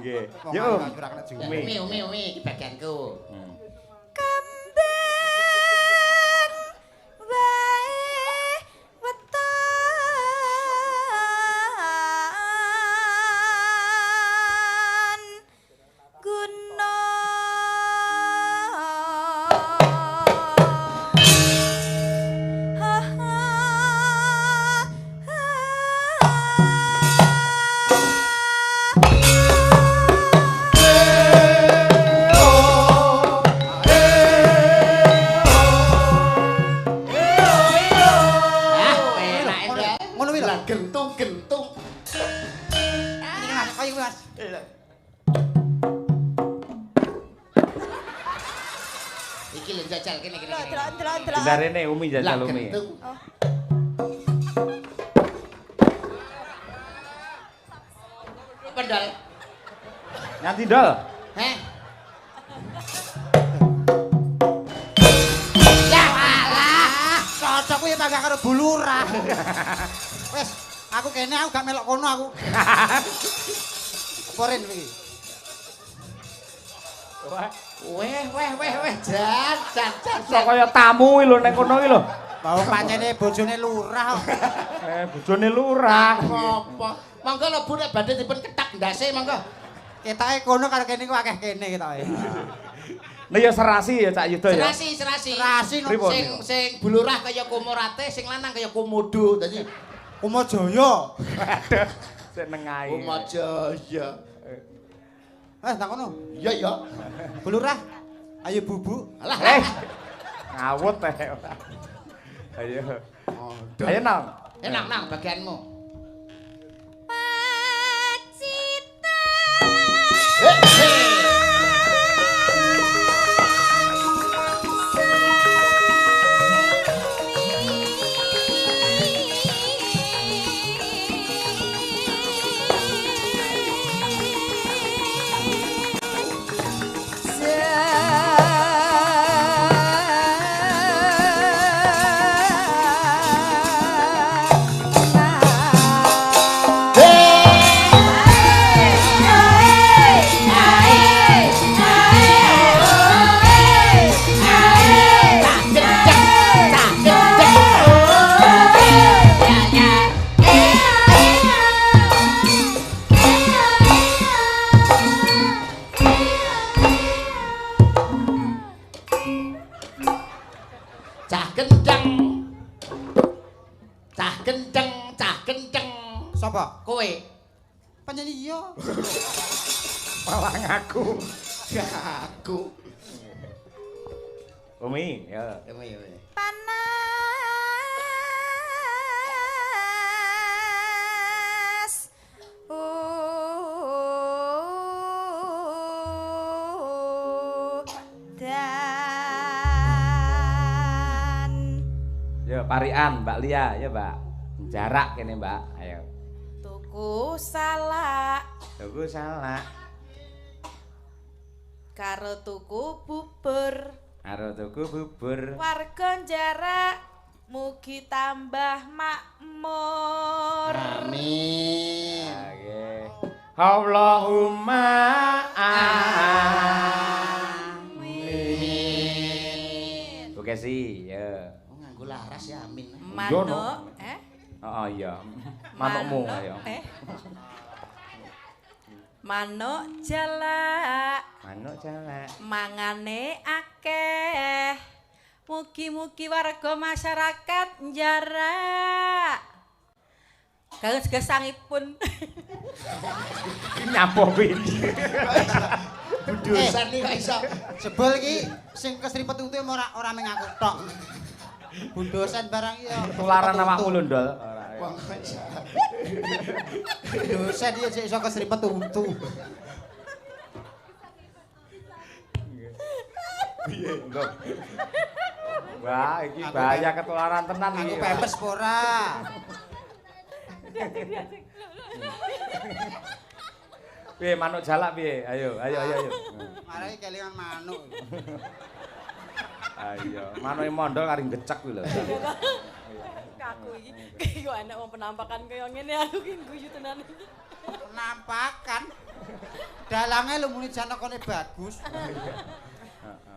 Nggih. Yo. Yo. Umi iki bagianku. Kembang wae weton guna Gentung. Ini Mas, kaya Mas. Iki lho jajal kene. Delok. Bentarene Umi jajal Umi. Pendal. Nganti dol. Heh. Ya alah, Cocok kuwi tangga karo bulurah. Wes, aku kene aku gak melok kono aku. Porin iki. Weh, jan. Kok kaya tamu lho ning kono iki lho. Bau pancene bojone lurah. Bojone lurah. Apa? Monggo lho Bu nek badhe dipun ketak ndase monggo. Ketoke kono karo kene ku akeh kene ketoke. Lah ya serasi ya Cak Yudo ya. Serasi Pripun? sing bulurah kaya Komorate, sing lanang kaya Komodo. Dadi Kumajaya. Aduh, seneng ae. Komajaya. Tak kono. Iya. Bulurah. Ayo bubu. Alah. Ngawut teh. Ayo. Ayo nang. Enak nang bagianmu. Cah kenceng. Sapa? Kowe. Penyanyi iya. Malah ngaku. Aku. Umi, ya. Umi. Panas. Dan. Ya, parian Mbak Lia, ya Mbak. Jarak kene Mbak, ayo. Tuku salak. Tuku salak. Karo tuku bubur. Karo tuku bubur. Warga jarak mugi tambah makmur. Amin. Oke. Allahumma amin. Oke sih, ya. Nganggo laras ya amin. Manuk, Oh iya. Manukmu ayo. Manuk jalak. Manuk jalak. Mangane akeh. Mugi-mugi warga masyarakat jarak. Gesangipun. Nyapa kuwi. Budosan iki kok iso. Jebul iki sing kesripet untu ora meng aku tok. Bundosan barang iki ya. Tularan awakmu lho, Ndol. Bundosan iki sik iso kesripet untu. Piye, Ndol? Wah, iki bahaya ketularan tenan iki. Aku pepes ora. Piye manuk jalak piye? Ayo. Marai kelingan manuk. Ayo, manuke mondol kari gecek kuwi lho. Kaku iki kok enak wong penampakan kaya ngene aku ki guyu tenan. Penampakan. Dalange lho muni janakane bagus.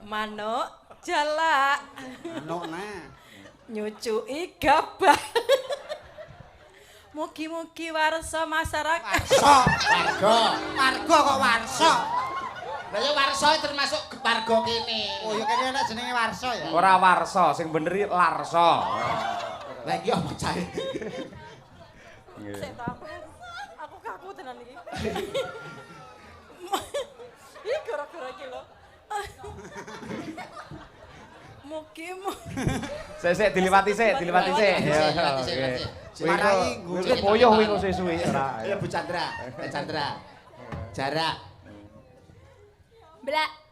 Manuk jalak. Manuk nah. Nyucuki gabah. Mugi-mugi warsa masyarakat. Warga kok warsa. Lah ya warsa termasuk warga kene. Oh ya kene ana jenenge warsa ya. Ora warsa, sing bener iki larsa. Lah iki apa cahe? Sik ta aku kaku tenan iki. Iki gara-gara iki lho. Sik diliwati sik. Marai nggo poyoh wingi suwi ora. Ya Bu Chandra, jarak.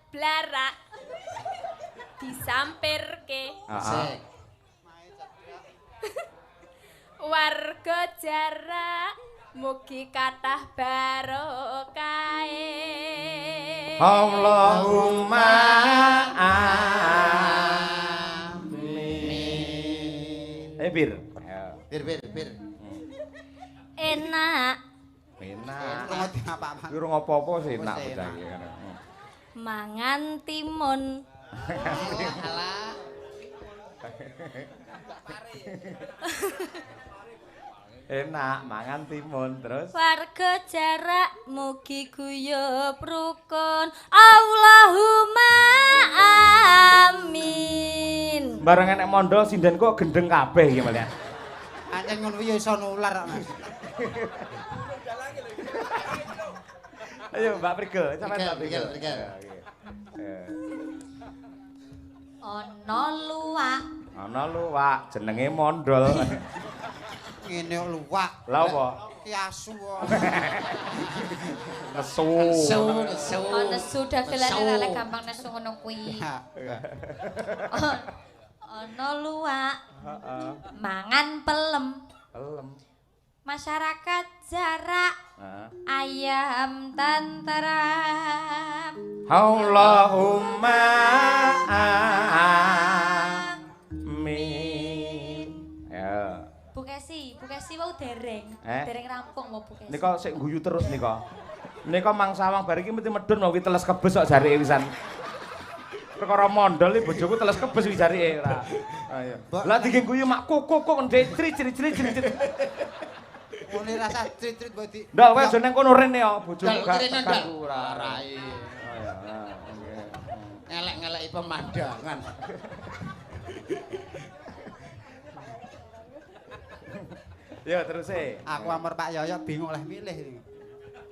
Blarak disampirke. Sik. Warga jarak mugi kathah barokahe. Allahumma amin. Bir. Bir. Enak. Ngerti apa-apa. Kuwi ora apa-apa sih enak bocah iki. Mangan timun. Alah. Enak mangan timun terus. Warga jarak mugi guyub rukun. Allahumma amin. Bareng enek mondol sinden kok gendeng kabeh iki malian. Anjen ngono ya iso nular kok Mas. Ayo Mbak Prigel, sampean Mbak Prigel. Ana luwak jenenge mondol. Ngene kok luwak. Lah apa? Ki asu kok. Nesu. Nesu dagelane lek gampang nesu ngono kuwi. Ana luwak. Heeh. Mangan pelem. Masyarakat jarak. Ayam tanteram. Allahumma amin. Ya. Bu Kesi wau dereng. Dereng rampung mau Bu Kesi. Nika sik guyu terus nika. Nika mangsa-mang bar iki mesti medun mau teles kebes kok jarike wisan. Perkara mondol iki bojoku teles kebes iki jarike ora. Ayo. Lah dikeng guyu mak kok ndek cri. Mune rasa trit-trit bodi. Ndal wae aja nang kono rene ya bojoku gak kagak ora rai. Ngelek-ngeleki pemandangan. Ya terus Aku amar Pak Yoyo bingung lah milih iki.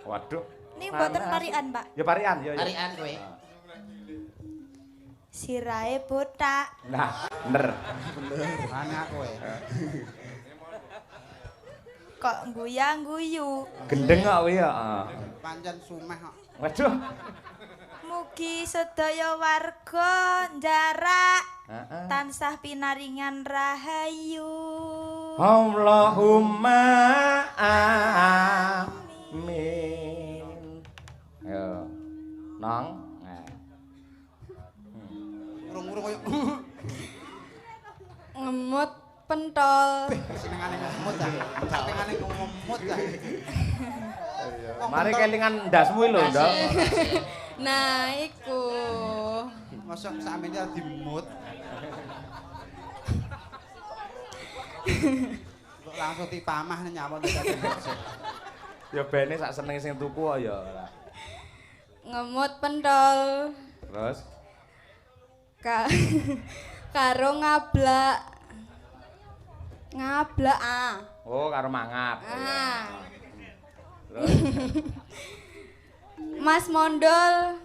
Waduh. Ini mboten parian, Pak. Ya parian ya. Parian kowe. Sirahe botak. Nah, bener. Ana kowe. Kok guyang-guyu. Gendeng kok kuwi ya. Pancen sumeh kok. Waduh. Mugi sedaya warga jarak tansah pinaringan rahayu. Allahumma amin. Yo. Nong. Urung-urung koyo Ngemut pentol. senengane ngemut ta. Senengane ngemut ta. Mari kelingan ndasmu lho, Ndok. Nah, iku. Mosok sakmene dimut. Kok langsung dipamah nyawon dadi. Ya bene sak senenge sing tuku kok ya ora. Ngemut pentol. Terus Karo ngablak. Ngablak oh karo mangap. Terus Mas Mondol.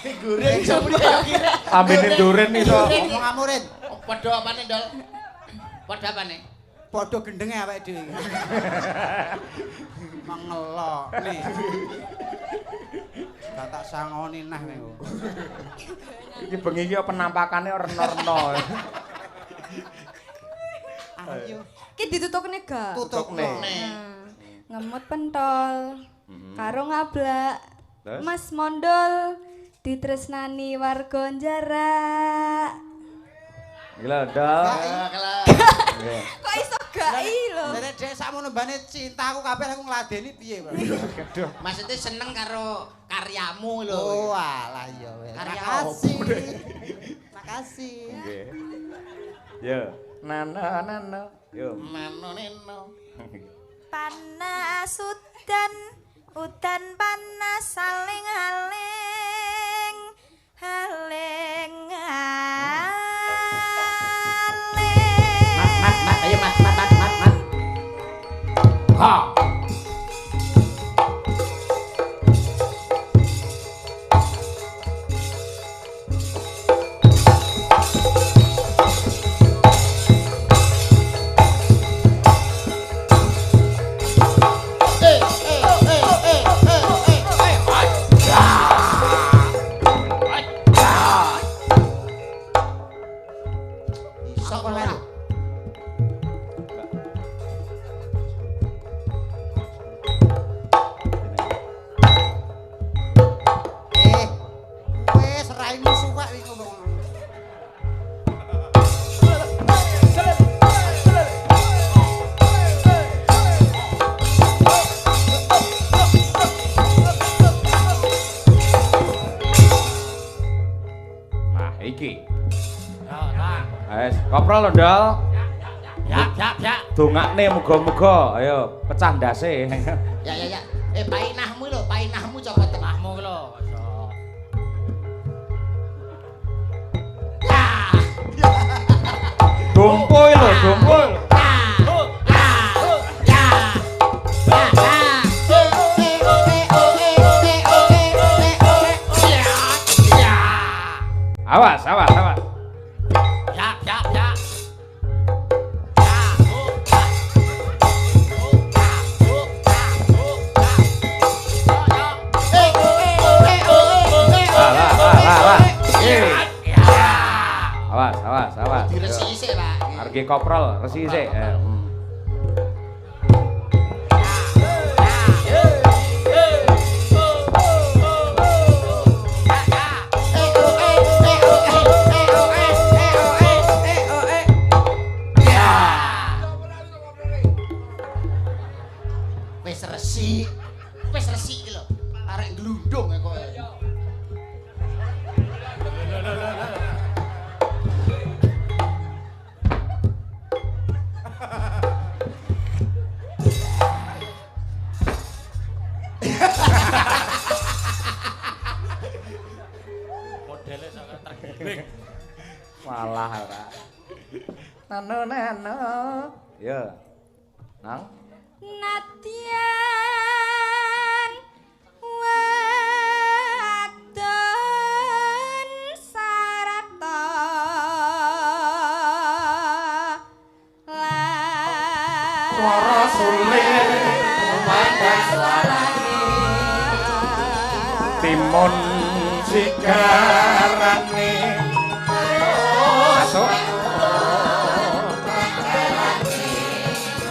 Figurin sampe kira. ambene duren iso. Ngomong amurin. Padha apane, Ndol? Padha apane? Padha gendenge awake dhewe. Mengelok nih. Gak tak sangoni nah kowe. Iki bengi iki penampakane reno-reno. Ayo. Ki ditutupne ga? Tutupne. Ngemut pentol. Karo ngablak. Terus? Mas mondol ditresnani warga jarak. Gila dol. Kok iso gai lho? Nek dhek sakmono mbane cintaku kabeh aku ngladeni piye, Pak? Maksudnya seneng karo karyamu lho. Oh, alah iya wes. Karya Makasih. Makasih. Nggih. Yo, nano. Yo. Mano neno. Panas udan panas saling-aling Mat, ayo mat. Ha. Sapa lho? Wes raimu suwek iki ngomong. Nah, iki. Wes, koprol lho, Ndol. Ya. Dongakne muga-muga ayo pecah ndase. Ya. Painahmu lho, painahmu coba tengahmu lho. Dompoy lho, dompoy. Awas. Ya. Awas. Diresiki sik, Pak. Arep koprol, resi sik. Wis resik iki lho. Arek glundung kok. Modele sangat tergiring. Walah ora. Nano. Yo. Nang. Nadyan wadon sarata Suara suling kumandang suarane timun sigarane masuk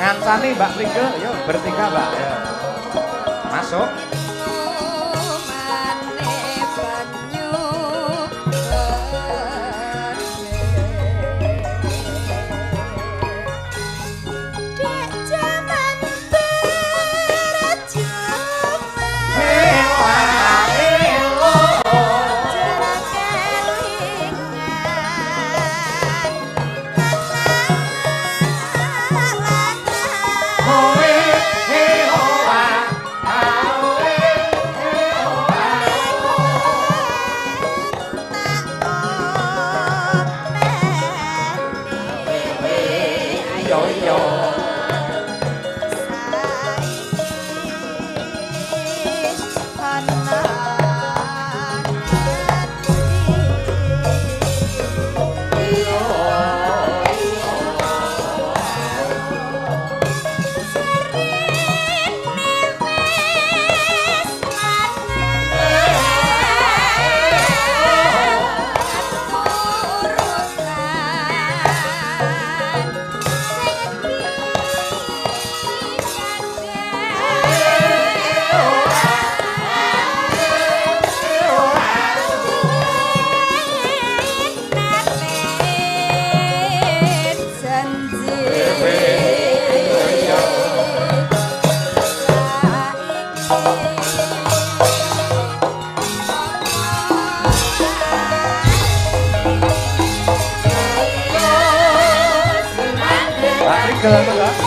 ngancani Mbak Pringge yo bertiga Mbak ya. Masuk Pegel.